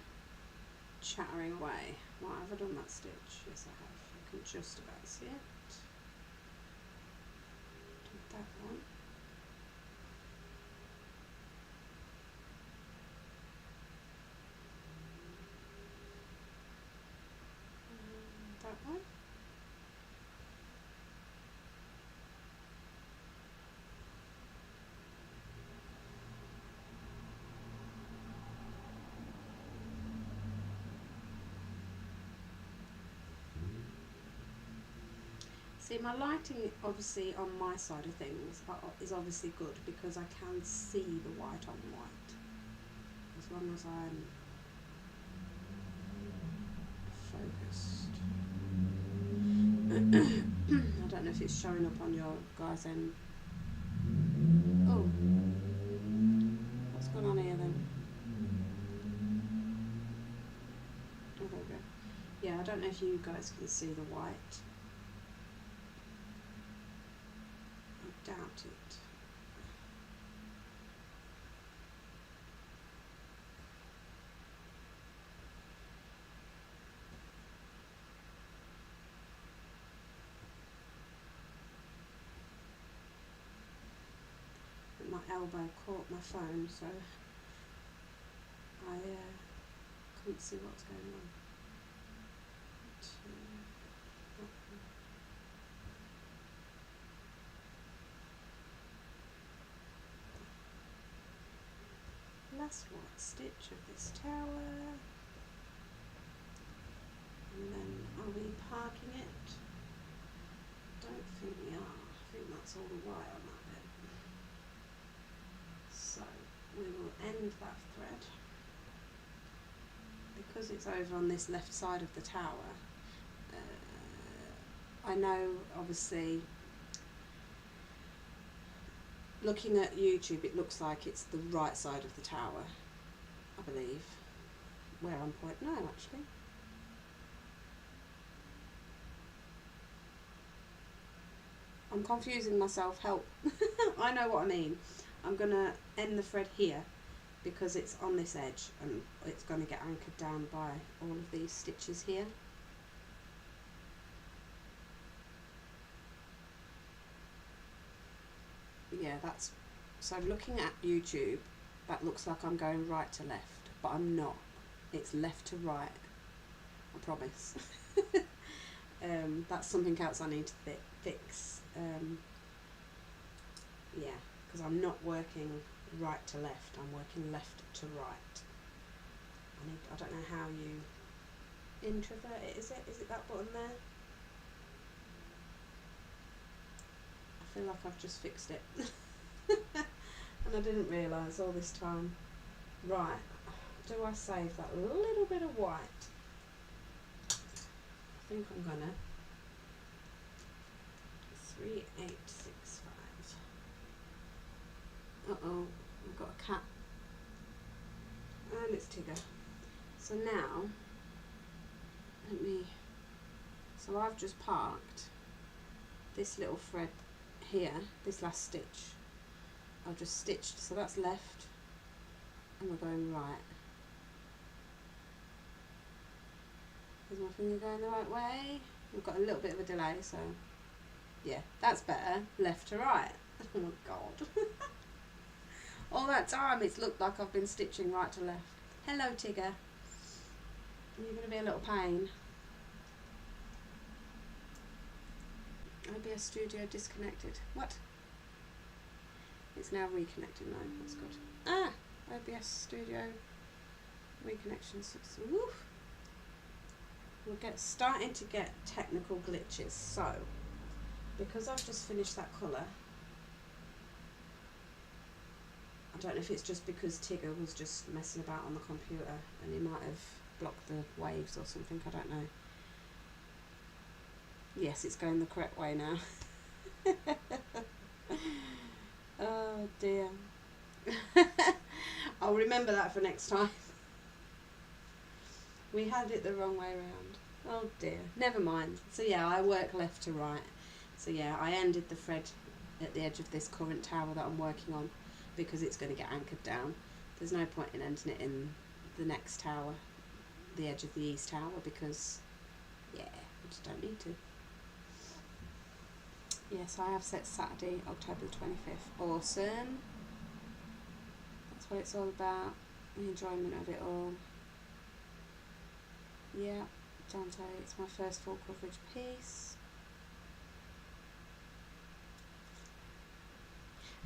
chattering away. Right, have I done that stitch? Yes, I have. I can just about see it. Did that one. That one. See, my lighting, obviously, on my side of things is obviously good because I can see the white on white. As long as I'm focused. I don't know if it's showing up on your guys' end. Oh, what's going on here then? Oh, there we go. Yeah, I don't know if you guys can see the white. I doubt it. elbow caught my phone, so I couldn't see what was going on. Last white stitch of this tower, and then are we parking it? Don't think we are. I think that's all the white on that bit. So we will end that thread. Because it's over on this left side of the tower, I know obviously looking at YouTube it looks like it's the right side of the tower, I believe, where I'm pointing. No, actually. I'm confusing myself, help. I know what I mean. I'm going to end the thread here because it's on this edge and it's going to get anchored down by all of these stitches here. Yeah, that's, so looking at YouTube, that looks like I'm going right to left, but I'm not. It's left to right, I promise. That's something else I need to fix. Yeah, because I'm not working right to left, I'm working left to right. I don't know how you introvert it, is it that button there? I feel like I've just fixed it. And I didn't realise all this time. Right, do I save that little bit of white? I think I'm gonna 3865. Uh-oh, I've got a cat. And it's Tigger. So now, so I've just parked this little thread here, this last stitch. I've just stitched, so that's left, and we're going right. Is my finger going the right way? We've got a little bit of a delay, so yeah, that's better. Left to right. Oh my god. All that time it's looked like I've been stitching right to left. Hello Tigger. You're going to be a little pain. OBS Studio disconnected. What? It's now reconnected now, that's good. Ah! OBS Studio reconnection. Woof. We're starting to get technical glitches. So, because I've just finished that colour, I don't know if it's just because Tigger was just messing about on the computer and he might have blocked the waves or something, I don't know. Yes, it's going the correct way now. Oh dear. I'll remember that for next time. We had it the wrong way around. Oh dear. Never mind. So yeah, I work left to right. So yeah, I ended the thread at the edge of this current tower that I'm working on because it's going to get anchored down. There's no point in ending it in the next tower, the edge of the east tower, because yeah, I just don't need to. Yes, I have set Saturday, October the 25th. Awesome. That's what it's all about. The enjoyment of it all. Yeah, Dante, it's my first full coverage piece.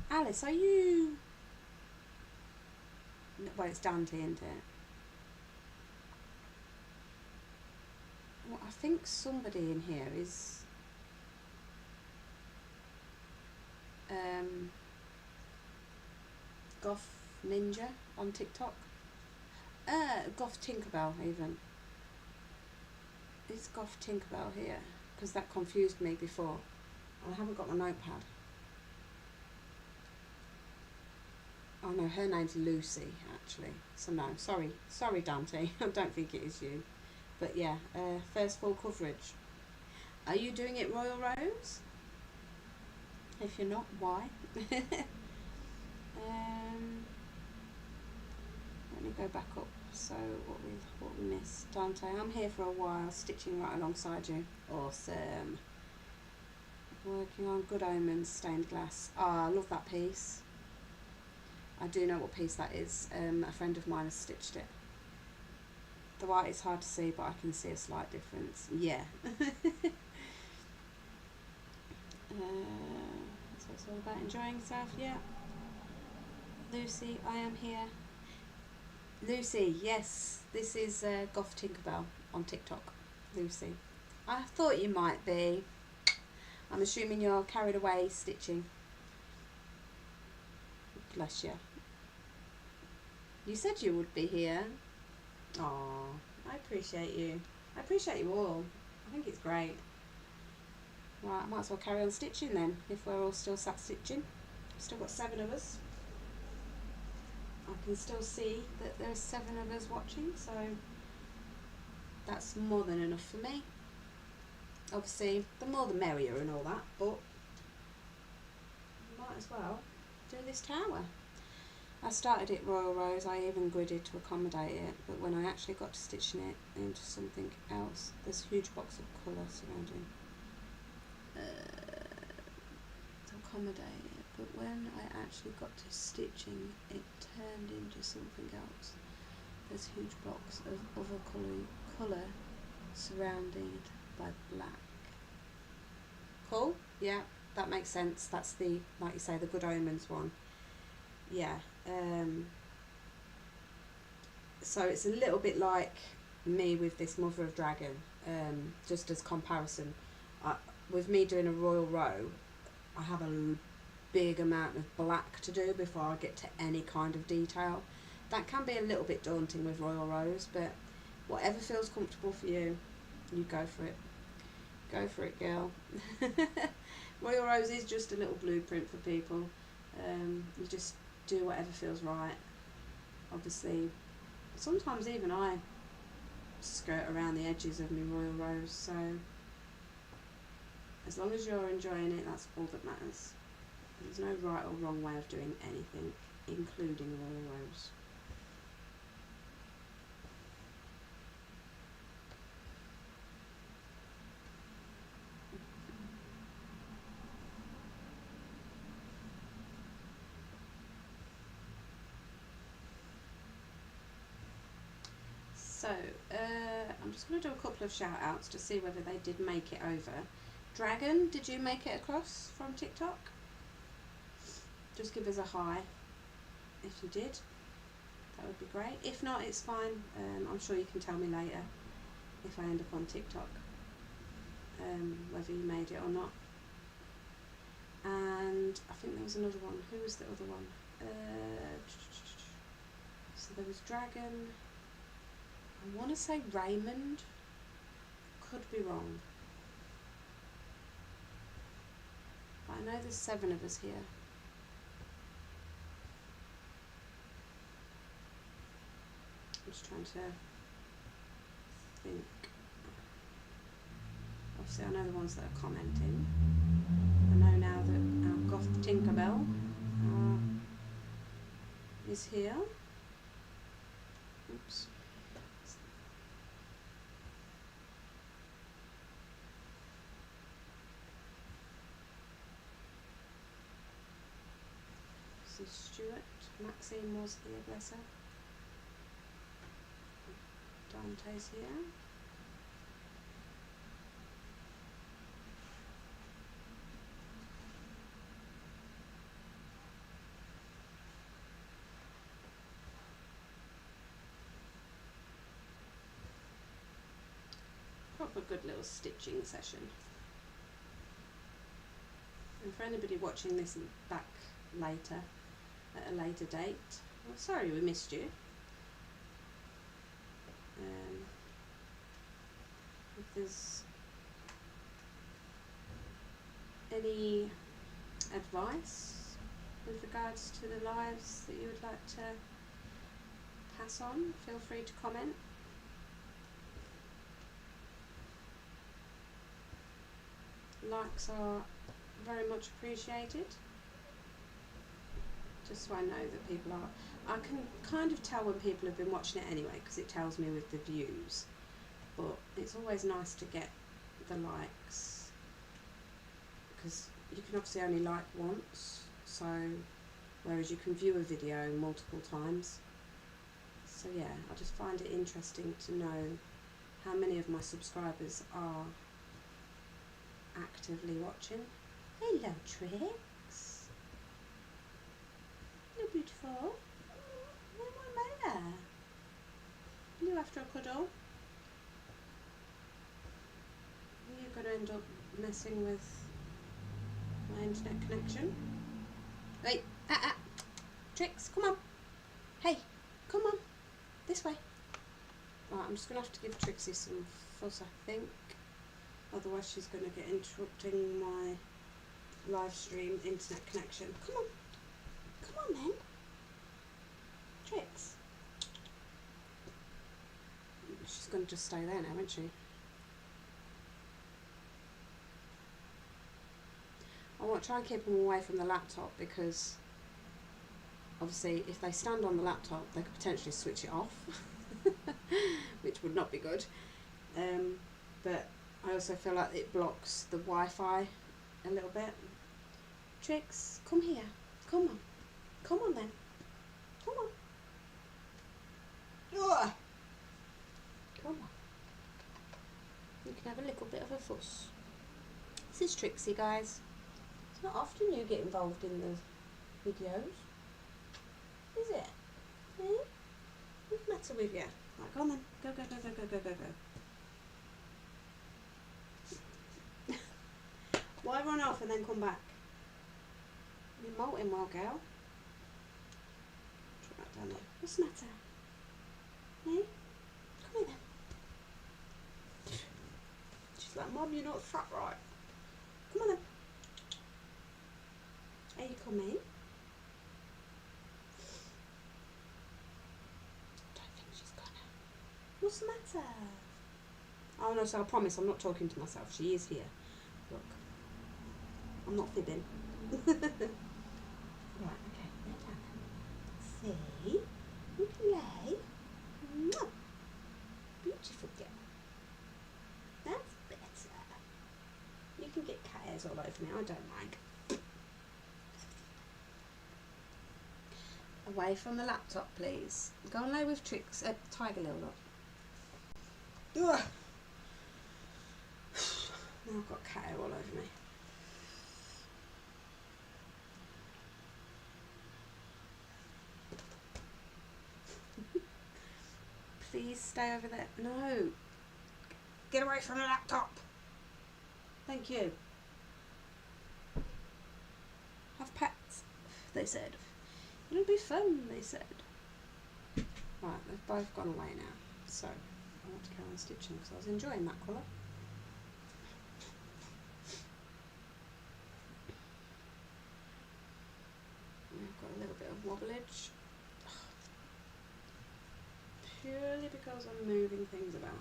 Alice, are you... Well, it's Dante, isn't it? Well, I think somebody in here is... Goth Ninja on TikTok. Goth Tinkerbell even. Is Goth Tinkerbell here? Because that confused me before. I haven't got my notepad. Oh no, her name's Lucy actually. So no, sorry Dante. I don't think it is you. But yeah, first full coverage. Are you doing it Royalrows? If you're not, why? Let me go back up. So what we missed. Dante, I'm here for a while, stitching right alongside you. Awesome. Working on Good Omens stained glass. Ah, I love that piece. do know what piece that is. A friend of mine has stitched it. The white is hard to see, but I can see a slight difference. Yeah. That's what it's all about, enjoying yourself. Yeah. Lucy, I am here. Lucy, yes, this is Goth Tinkerbell on TikTok. Lucy, I thought you might be. I'm assuming you're carried away stitching. Bless you. You said you would be here. Oh, I appreciate you. I appreciate you all. I think it's great. Right, I might as well carry on stitching then, if we're all still sat stitching. Still got 7 of us. I can still see that there's 7 of us watching, so that's more than enough for me. Obviously, the more the merrier and all that, but might as well do this tower. I started it Royalrows, I even gridded to accommodate it, but when I actually got to stitching it into something else, there's a huge box of colour surrounding to accommodate it, but when I actually got to stitching, it turned into something else. There's a huge box of other colour surrounded by black. Cool? Yeah, that makes sense. That's the, like you say, the Good Omens one. Yeah. So it's a little bit like me with this Mother of Dragon, just as comparison. With me doing a Royal Row, I have a big amount of black to do before I get to any kind of detail. That can be a little bit daunting with Royalrows, but whatever feels comfortable for you, you go for it. Go for it, girl. Royalrows is just a little blueprint for people. You just do whatever feels right. Obviously, sometimes even I skirt around the edges of my Royalrows, so as long as you're enjoying it, that's all that matters. There's no right or wrong way of doing anything, including Royalrows. So, I'm just going to do a couple of shout outs to see whether they did make it over. Dragon, did you make it across from TikTok? Just give us a hi if you did. That would be great. If not, it's fine. I'm sure you can tell me later if I end up on TikTok, whether you made it or not. And I think there was another one. Who was the other one? So there was Dragon. I want to say Raymond. Could be wrong. But I know there's 7 of us here. I'm just trying to think. Obviously I know the ones that are commenting. I know now that our Goth Tinkerbell is here. Oops. This is Stuart. Maxine was here, bless her. Dante's here. Proper good little stitching session. And for anybody watching this back later, at a later date, well, sorry we missed you. If there's any advice with regards to the lives that you would like to pass on, feel free to comment. Likes are very much appreciated, just so I know that people are. I can kind of tell when people have been watching it anyway, because it tells me with the views, but it's always nice to get the likes, because you can obviously only like once, so whereas you can view a video multiple times. So yeah, I just find it interesting to know how many of my subscribers are actively watching. Hello, Trix. You're beautiful. Mama. You after a cuddle? You're going to end up messing with my internet connection. Wait, Trix, come on. Hey, come on. This way. Right, I'm just going to have to give Trixie some fuss, I think. Otherwise she's going to get interrupting my live stream internet connection. Come on. Come on then. Trix. She's going to just stay there now, isn't she? I want to try and keep them away from the laptop because obviously if they stand on the laptop they could potentially switch it off, which would not be good. But I also feel like it blocks the Wi-Fi a little bit. Trix, come here. Come on. Come on then. Come on. Ugh. Come on. You can have a little bit of a fuss. This is Trixie, guys. It's not often you get involved in the videos, is it? Eh? What's the matter with you? Right, go on then. Go, go, go, go, go, go, go, go. Why run off and then come back? You're molting well, girl. Try that down there. What's the matter? Eh? Come here then. She's like, Mum, you're not fat right. Come on then. Are you coming? I don't think she's gonna. What's the matter? Oh no, so I promise I'm not talking to myself. She is here. Look. I'm not fibbing. Right, okay. Lay down then. See? You can lay. Mwah. Beautiful girl. That's better. You can get cat hairs all over me. I don't mind. Away from the laptop, please. Go and lay with Trix, Tiger, little lot. Ugh. Now I've got cat hair all over me. Please stay over there. No. Get away from the laptop. Thank you. Have pets, they said. It'll be fun, they said. Right, they've both gone away now. So, I want to carry on stitching because I was enjoying that colour. I've got a little bit of wobblage. Purely because I'm moving things about.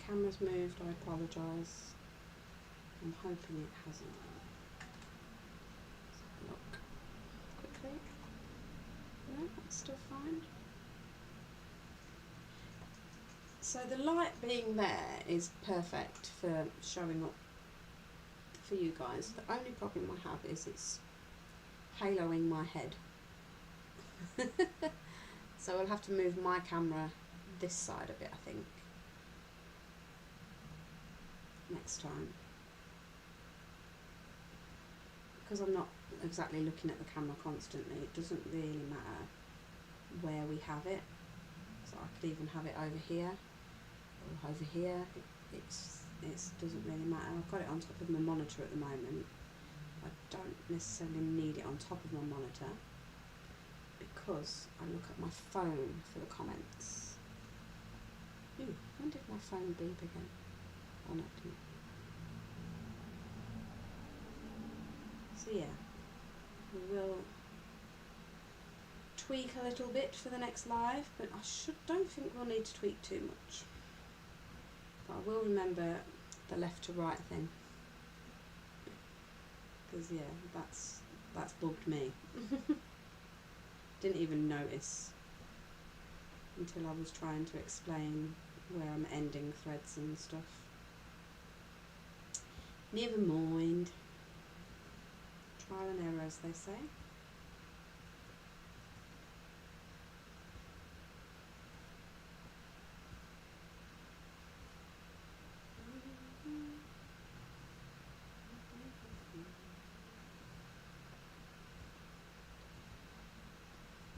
Camera's moved, I apologise. I'm hoping it hasn't. Let's have a look quickly. No, that's still fine. So the light being there is perfect for showing up for you guys. The only problem I have is it's haloing my head. So I'll have to move my camera this side a bit, I think. Next time, because I'm not exactly looking at the camera constantly, it doesn't really matter where we have it. So I could even have it over here or over here. It doesn't really matter. I've got it on top of my monitor at the moment. I don't necessarily need it on top of my monitor because I look at my phone for the comments. Ooh, when did my phone beep again? Oh no, it didn't. So yeah, we will tweak a little bit for the next live, but I don't think we'll need to tweak too much. But I will remember the left to right thing, because yeah, that's bugged me. Didn't even notice until I was trying to explain where I'm ending threads and stuff. Never mind. Trial and error, as they say.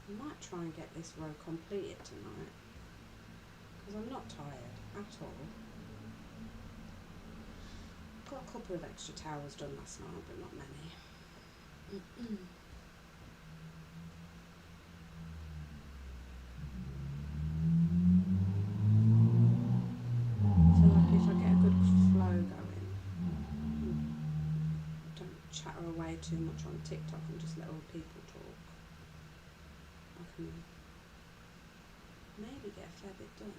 I might try and get this row completed tonight, because I'm not tired at all. Got a couple of extra towels done last night, but not many. I feel like if I get a good flow going, don't chatter away too much on TikTok and just let other people talk, I can maybe get a fair bit done.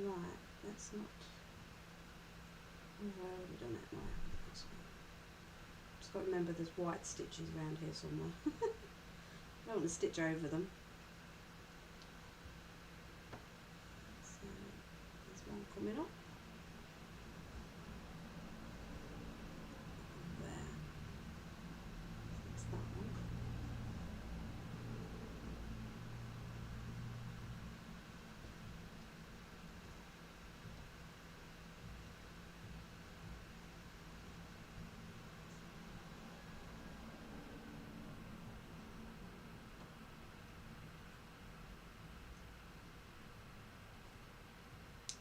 Right, that's not... I've already done it. No, I haven't. That's fine. Just got to remember there's white stitches around here somewhere. I don't want to stitch over them. So there's one coming up. There. That's that one.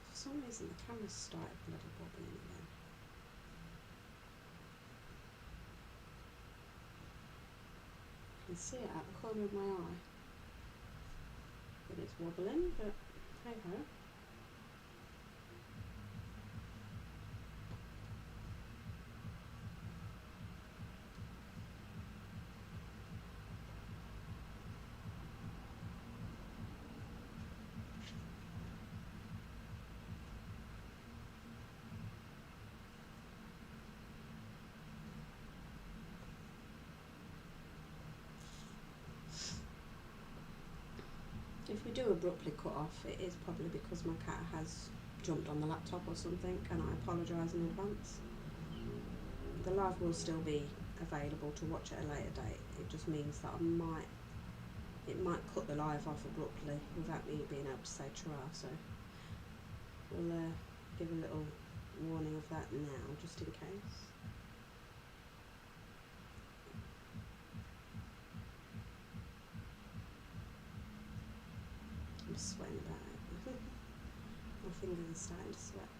For some reason the camera's started bloody bobbling again. I can see it out the corner of my eye that it's wobbling, but hey ho. If we do abruptly cut off, it is probably because my cat has jumped on the laptop or something, and I apologise in advance. The live will still be available to watch at a later date. It just means that it might cut the live off abruptly without me being able to say tra, so we'll give a little warning of that now, just in case. I'm sweating about it. My fingers are starting to sweat.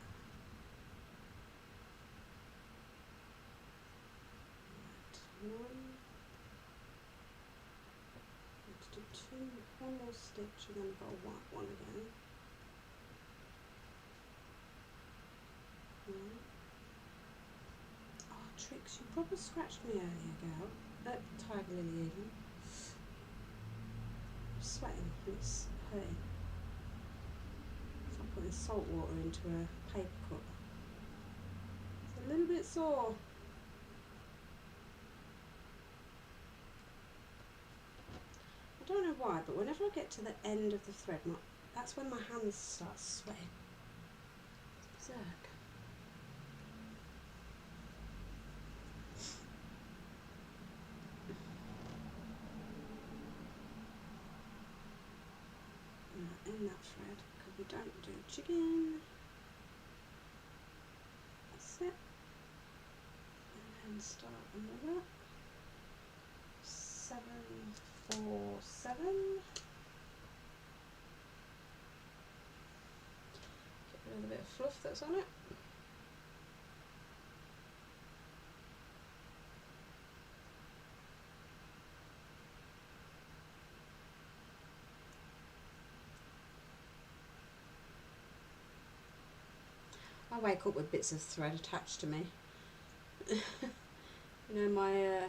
Right, let's do one more stitch and then I've got a white one again. Right. Oh, Trix, you probably scratched me earlier, gal. Tiger Lily even. I'm sweating, it's hurting. It's like putting salt water into a paper cut. It's a little bit sore. I don't know why, but whenever I get to the end of the thread, that's when my hands start sweating. It's berserk. In that thread, because we don't do chicken. That's it. And then start another 7, 4, 7. Get rid of the bit of fluff that's on it. I wake up with bits of thread attached to me. You know, my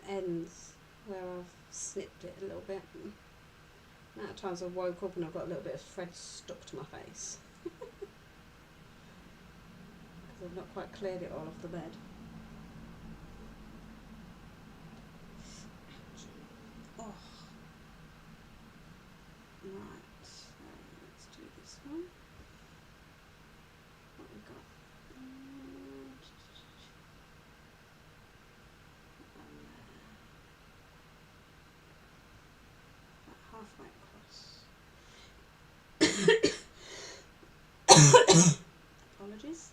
ends where I've snipped it a little bit. The amount of times I've woke up and I've got a little bit of thread stuck to my face. Because I've not quite cleared it all off the bed. Oh. Apologies.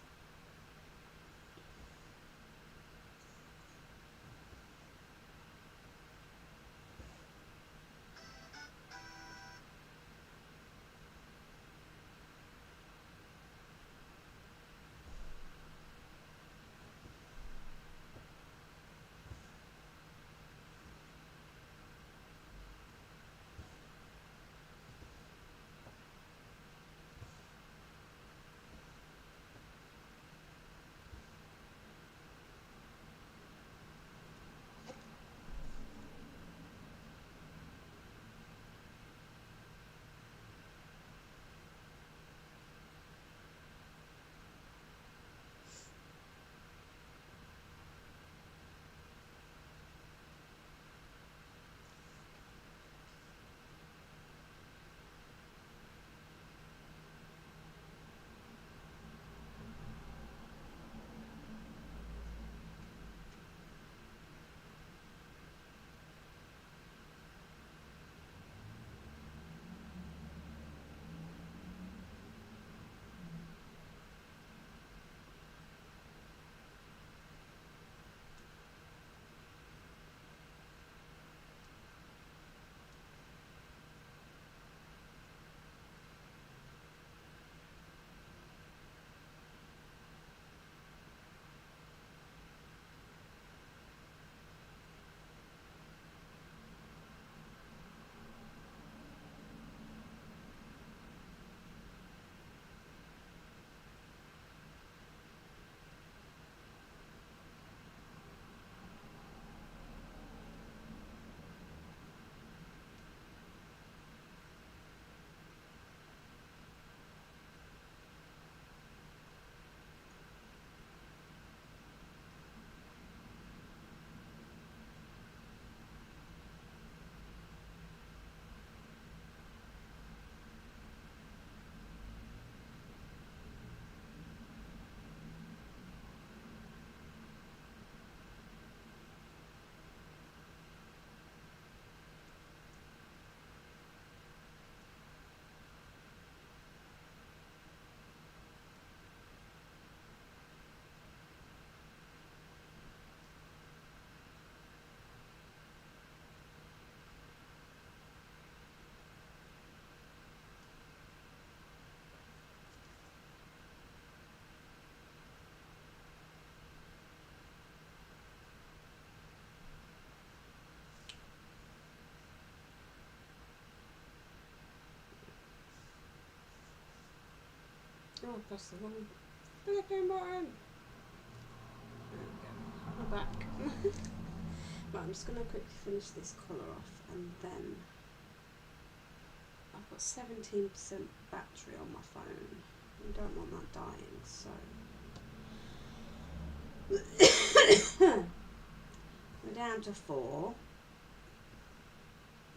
Oh, I pressed the wrong flipping button. There we go. We're back. Right, I'm just going to quickly finish this colour off, and then I've got 17% battery on my phone. I don't want that dying, so we're down to 4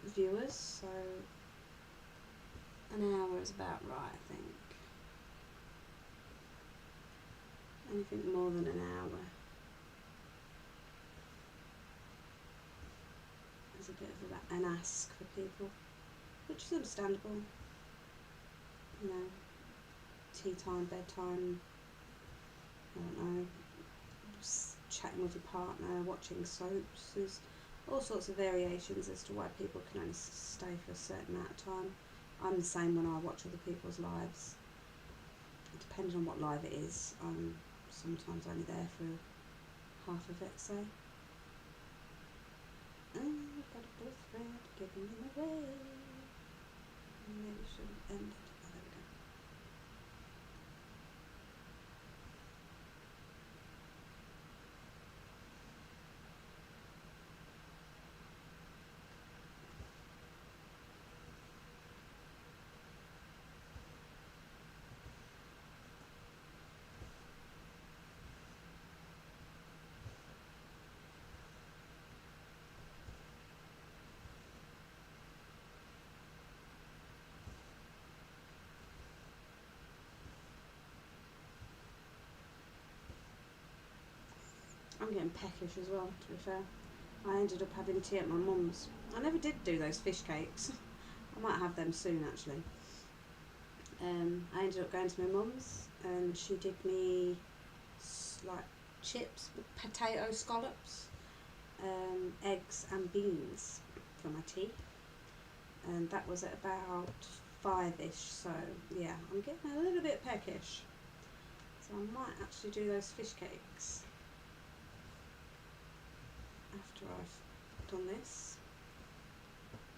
viewers, so an hour is about right, I think. Anything more than an hour is a bit of an ask for people, which is understandable. You know, tea time, bedtime, I don't know, just chatting with your partner, watching soaps. There's all sorts of variations as to why people can only stay for a certain amount of time. I'm the same when I watch other people's lives. Depending on what live it is, I'm sometimes only there for half of it, say. Oh, I've got a blue thread giving me away. Maybe should have ended. Oh, there we go. I'm getting peckish as well, to be fair. I ended up having tea at my mum's. I never did do those fish cakes. I might have them soon, actually. I ended up going to my mum's and she did me like chips, potato scallops, eggs and beans for my tea, and that was at about 5ish, so yeah, I'm getting a little bit peckish, so I might actually do those fish cakes after I've done this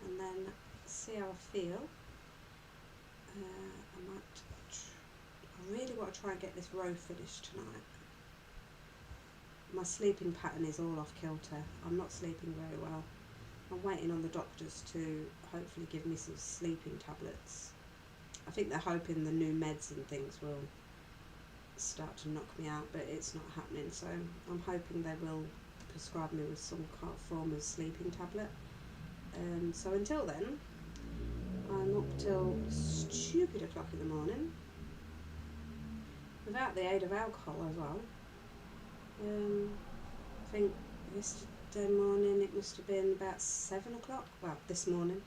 and then see how I feel. I really want to try and get this row finished tonight. My sleeping pattern is all off kilter. I'm not sleeping very well. I'm waiting on the doctors to hopefully give me some sleeping tablets. I think they're hoping the new meds and things will start to knock me out, but it's not happening, so I'm hoping they will prescribe me with some kind of form of sleeping tablet. So until then, I'm up till stupid o'clock in the morning, without the aid of alcohol as well. I think yesterday morning it must have been about 7 o'clock, well this morning,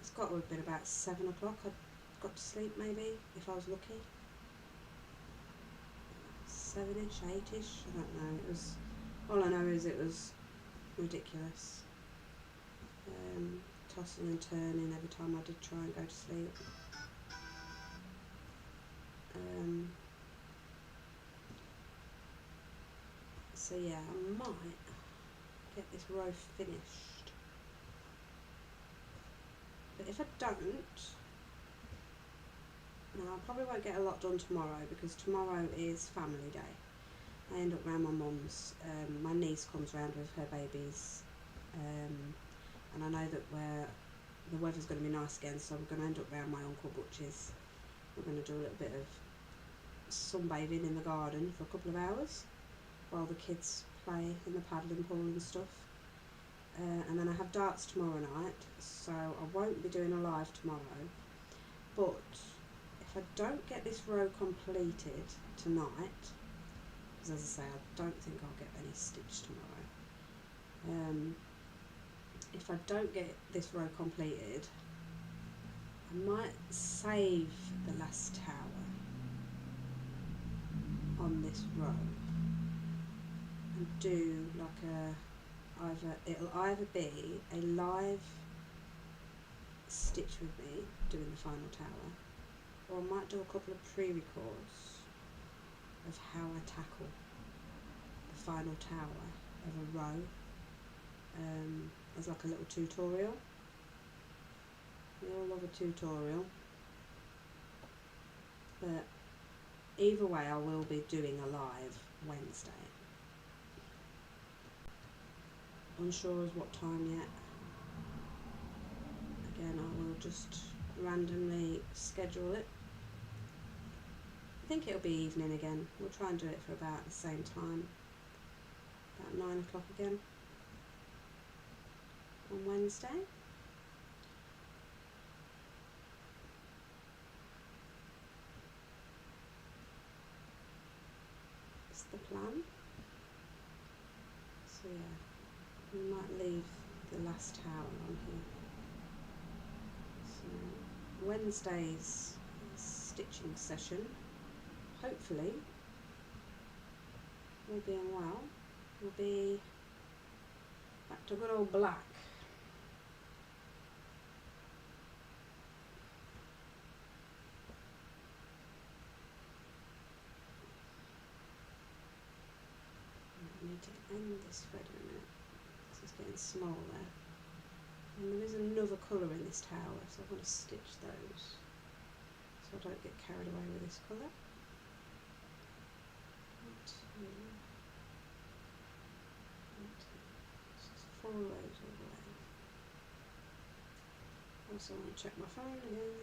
it's got to have been about 7 o'clock I got to sleep, maybe, if I was lucky. 7ish, 8ish, I don't know, it was, all I know is it was ridiculous, tossing and turning every time I did try and go to sleep. So yeah, I might get this row finished, but if I don't, now I probably won't get a lot done tomorrow because tomorrow is family day. I end up round my mum's. My niece comes round with her babies, and I know that the weather's going to be nice again, so we're going to end up round my Uncle Butch's. We're going to do a little bit of sunbathing in the garden for a couple of hours while the kids play in the paddling pool and stuff. And then I have darts tomorrow night, so I won't be doing a live tomorrow. But if I don't get this row completed tonight, because as I say, I don't think I'll get any stitch tomorrow. If I don't get this row completed, I might save the last tower on this row and do like it'll either be a live stitch with me doing the final tower, or I might do a couple of pre-records of how I tackle the final tower of a row, as like a little tutorial. We all love a tutorial, but either way I will be doing a live Wednesday. Unsure as what time yet. Again, I will just randomly schedule it. I think it'll be evening again. We'll try and do it for about the same time, about 9 o'clock again on Wednesday. That's the plan. So yeah, we might leave the last tower on here. So Wednesday's stitching session, hopefully, all being well, will be back to good old black. I need to end this thread in a minute, because it's getting small there. And there is another colour in this tower, so I want to stitch those so I don't get carried away with this colour. Just 4 rows all the way. Also want to check my phone again.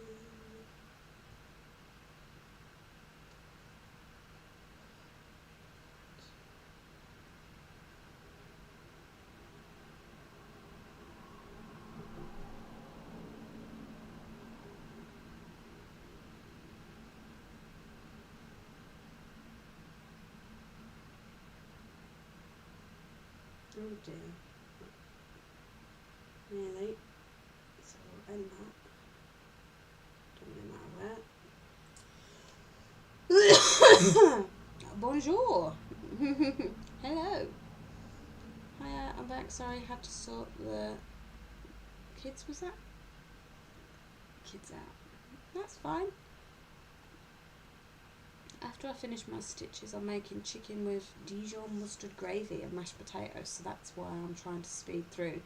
Oh dear. Nearly. So we'll end that. Don't really matter Bonjour. Hello. Hiya, I'm back. Sorry, I had to sort the kids. Was that? Kids out. That's fine. After I finish my stitches, I'm making chicken with Dijon mustard gravy and mashed potatoes, so that's why I'm trying to speed through.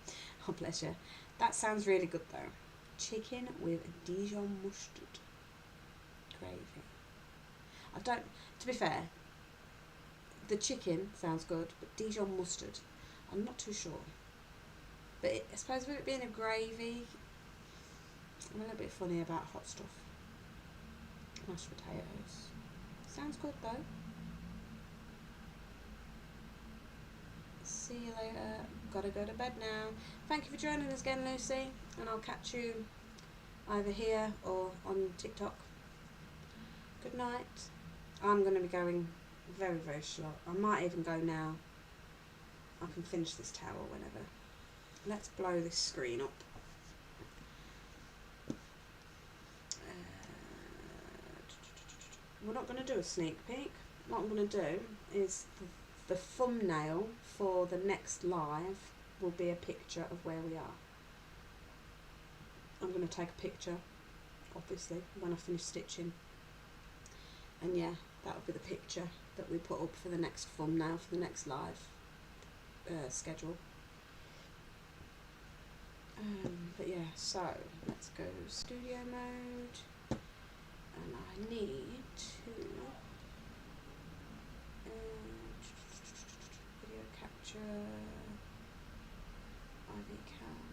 Oh, bless you. That sounds really good though. Chicken with Dijon mustard gravy. I don't, to be fair, the chicken sounds good, but Dijon mustard, I'm not too sure. But I suppose with it being a gravy, I'm a little bit funny about hot stuff. Mashed potatoes. Sounds good though. See you later. Gotta go to bed now. Thank you for joining us again, Lucy, and I'll catch you either here or on TikTok. Good night. I'm going to be going very, very slow. I might even go now. I can finish this towel whenever. Let's blow this screen up. We're not going to do a sneak peek. What I'm going to do is the thumbnail for the next live will be a picture of where we are. I'm going to take a picture, obviously, when I finish stitching. And yeah, that'll be the picture that we put up for the next thumbnail for the next live schedule. But yeah, so let's go studio mode. And I need to video capture, IV cam,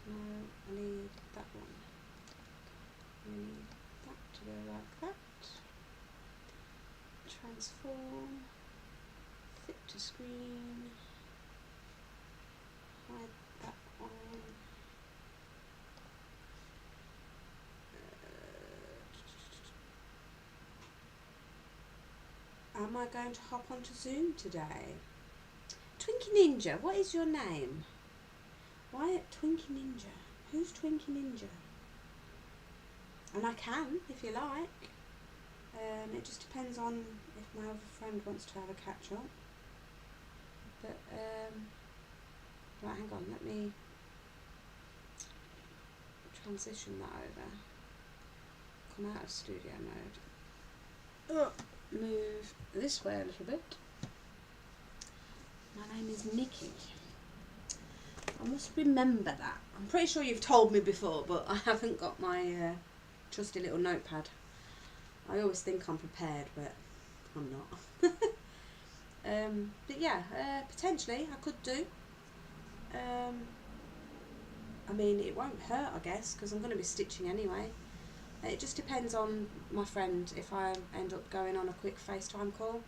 no, I need that one. I need that to go like that. Transform, fit to screen, hide that one. Am I going to hop onto Zoom today? Twinkie Ninja, what is your name? Why Twinkie Ninja? Who's Twinkie Ninja? And I can, if you like. It just depends on if my other friend wants to have a catch up. But, right, hang on, let me transition that over. Come out of studio mode. Move this way a little bit. My name is Nikki. I must remember that. I'm pretty sure you've told me before, but I haven't got my trusty little notepad. I always think I'm prepared, but I'm not. But yeah, potentially I could do. I mean, it won't hurt, I guess, because I'm going to be stitching anyway. It just depends on my friend if I end up going on a quick FaceTime call.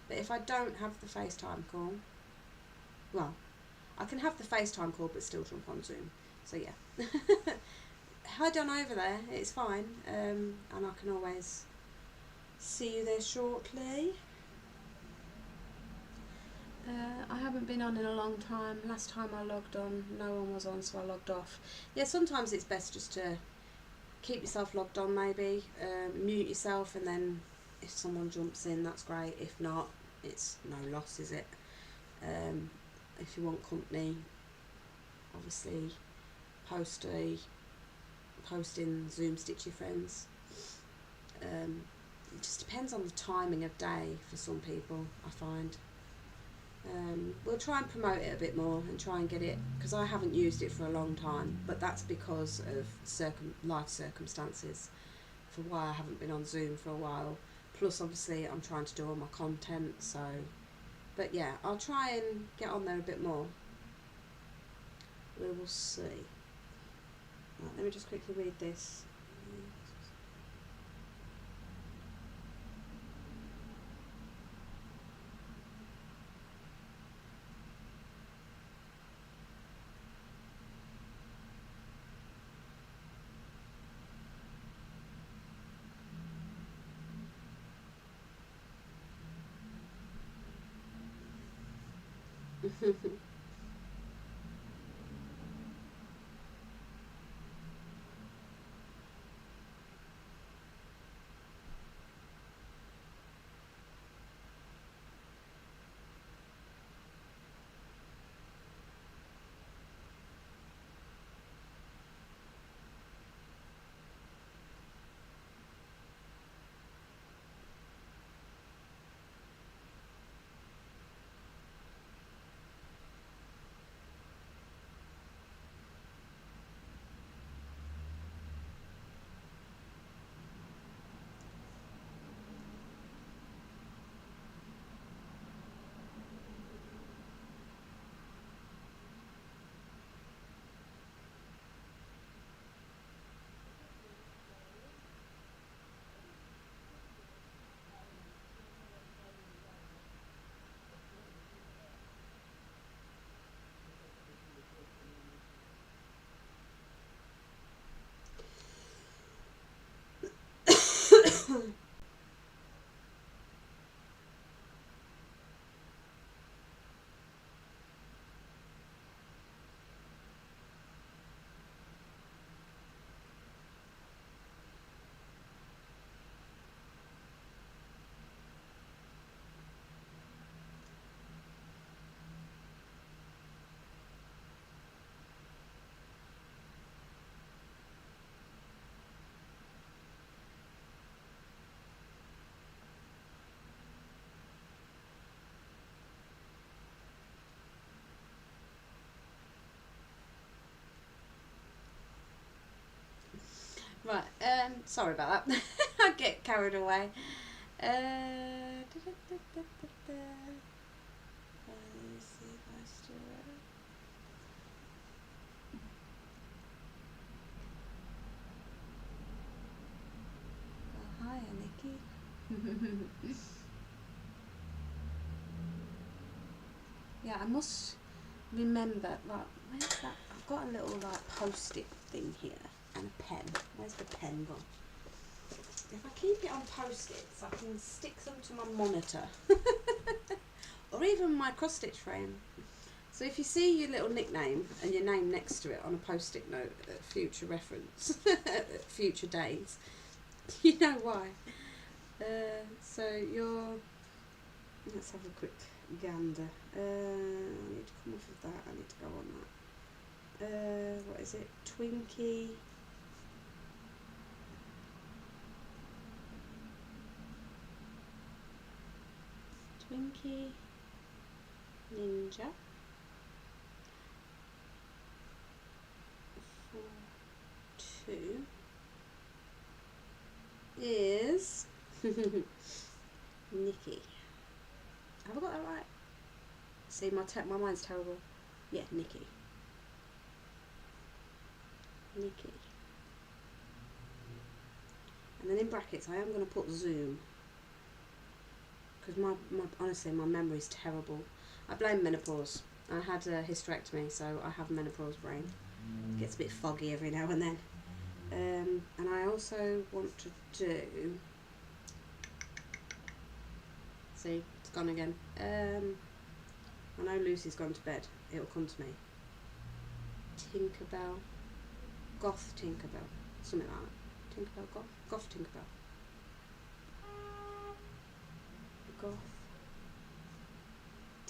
But if I don't have the FaceTime call, well, I can have the FaceTime call but still jump on Zoom. So yeah. Head on over there, it's fine. And I can always see you there shortly. I haven't been on in a long time. Last time I logged on, no one was on, so I logged off. Yeah, sometimes it's best just to keep yourself logged on, maybe mute yourself, and then if someone jumps in, that's great. If not, it's no loss, is it? If you want company, obviously post in Zoom Stitchy Friends. It just depends on the timing of day for some people, I find. We'll try and promote it a bit more and try and get it, because I haven't used it for a long time, but that's because of life circumstances for why I haven't been on Zoom for a while. Plus obviously I'm trying to do all my content, so, but yeah, I'll try and get on there a bit more. We will see. Right, let me just quickly read this. Right, sorry about that. I get carried away. Let me see if I still hi, Nikki. Yeah, I must remember, like, where's that? I've got a little, like, post-it thing here and a pen. Where's the pen gone? If I keep it on post-its, I can stick them to my monitor. Or even my cross-stitch frame. So if you see your little nickname and your name next to it on a post-it note at future reference, at future days, you know why. So let's have a quick gander. I need to come off of that, I need to go on that. What is it? Twinkie. Twinkie Ninja 42 is Nikki. Have I got that right? See, my mind's terrible. Yeah, Nikki. Nikki. And then in brackets, I am going to put Zoom. Because honestly, my memory's terrible. I blame menopause. I had a hysterectomy, so I have menopause brain. It gets a bit foggy every now and then. And I also want to do... See, it's gone again. I know Lucy's gone to bed. It'll come to me. Tinkerbell. Goth Tinkerbell. Something like that. Tinkerbell Goth? Goth Tinkerbell. Goth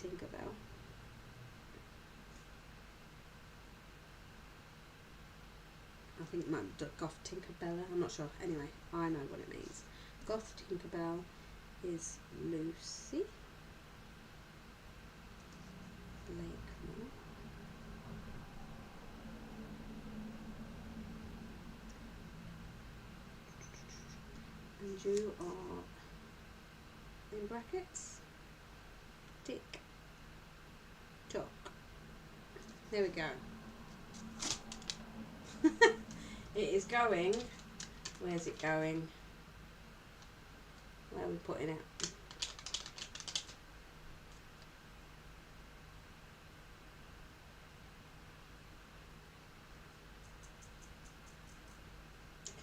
Tinkerbell. I think it might be Goth Tinkerbella. I'm not sure. Anyway, I know what it means. Goth Tinkerbell is Lucy Blakemore. And you are, in brackets, Tick Tock. There we go. It is going. Where's it going? Where are we putting it?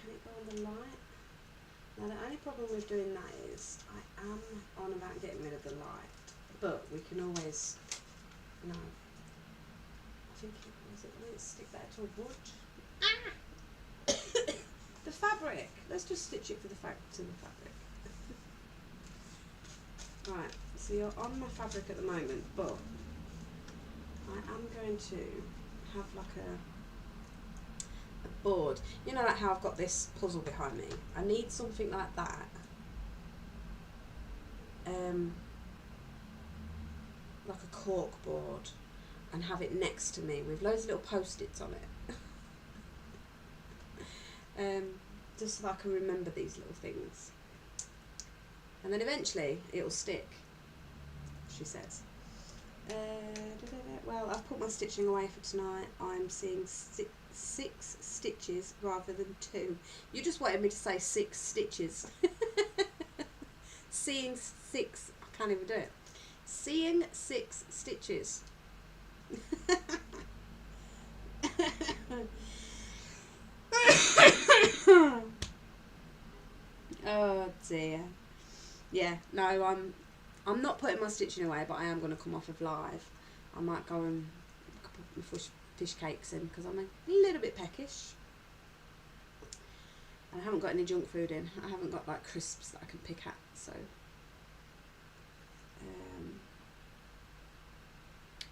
Can it go on the light? Now the only problem with doing that is I am on about getting rid of the light, but we can always, no. I think let's stick that to a wood. Ah! The fabric. Let's just stitch it to the fabric. Right, so you're on my fabric at the moment, but I am going to have like a board. You know, like how I've got this puzzle behind me. I need something like that. Like a cork board, and have it next to me with loads of little post-its on it. Just so that I can remember these little things. And then eventually it'll stick, she says. Well, I've put my stitching away for tonight. I'm seeing six stitches rather than 2. You just wanted me to say 6 stitches. Seeing 6, I can't even do it. Seeing 6 stitches. Oh dear. Yeah, no, I'm not putting my stitching away, but I am going to come off of live. I might go and put my fish cakes in because I'm a little bit peckish. And I haven't got any junk food in. I haven't got like crisps that I can pick at, so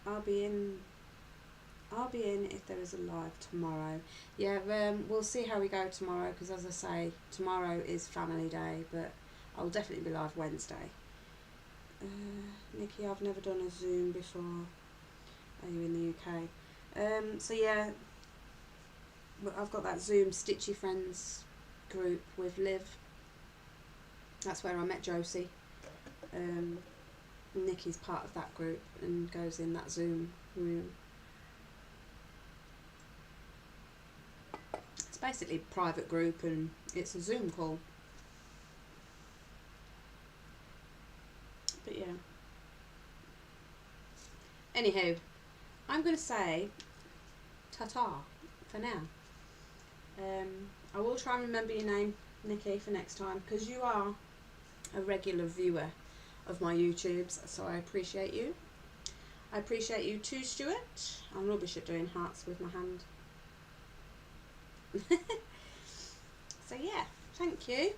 I'll be in if there is a live tomorrow. Yeah, we'll see how we go tomorrow, because as I say, tomorrow is family day, but I'll definitely be live Wednesday. Nikki, I've never done a Zoom before. Are you in the UK? So yeah, I've got that Zoom Stitchy Friends group with Liv. That's where I met Josie. Nikki's part of that group and goes in that Zoom room. It's basically a private group and it's a Zoom call. But yeah. Anywho, I'm going to say ta-ta for now. I will try and remember your name, Nikki, for next time, because you are a regular viewer of my YouTubes, so I appreciate you. I appreciate you too, Stuart. I'm rubbish at doing hearts with my hand. So yeah, thank you.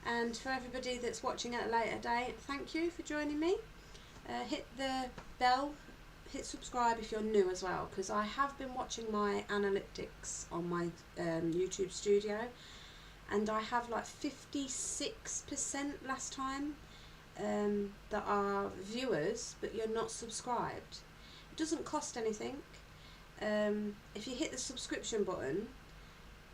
And for everybody that's watching at a later date, thank you for joining me. Hit the bell, hit subscribe if you're new as well, because I have been watching my analytics on my YouTube studio, and I have like 56% last time that are viewers, but you're not subscribed. It doesn't cost anything. If you hit the subscription button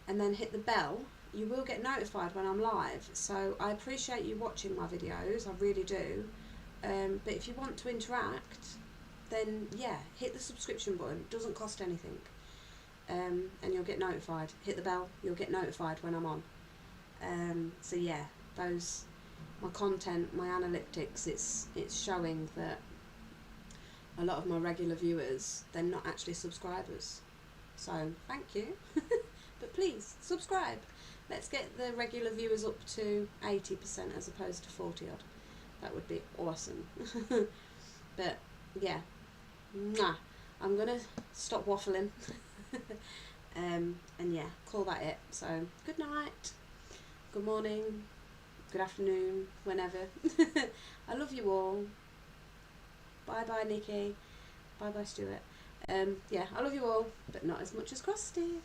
and then hit the bell, you will get notified when I'm live. So I appreciate you watching my videos, I really do. But if you want to interact, then yeah, hit the subscription button. It doesn't cost anything, and you'll get notified. Hit the bell, you'll get notified when I'm on. So yeah, my content, my analytics, it's showing that a lot of my regular viewers, they're not actually subscribers. So thank you. But please subscribe. Let's get the regular viewers up to 80% as opposed to 40 odd. That would be awesome. But yeah, I'm gonna stop waffling. And yeah, call that it. So good night, good morning, good afternoon, whenever. I love you all. Bye bye, Nikki. Bye bye, Stuart. Yeah, I love you all, but not as much as Krusty.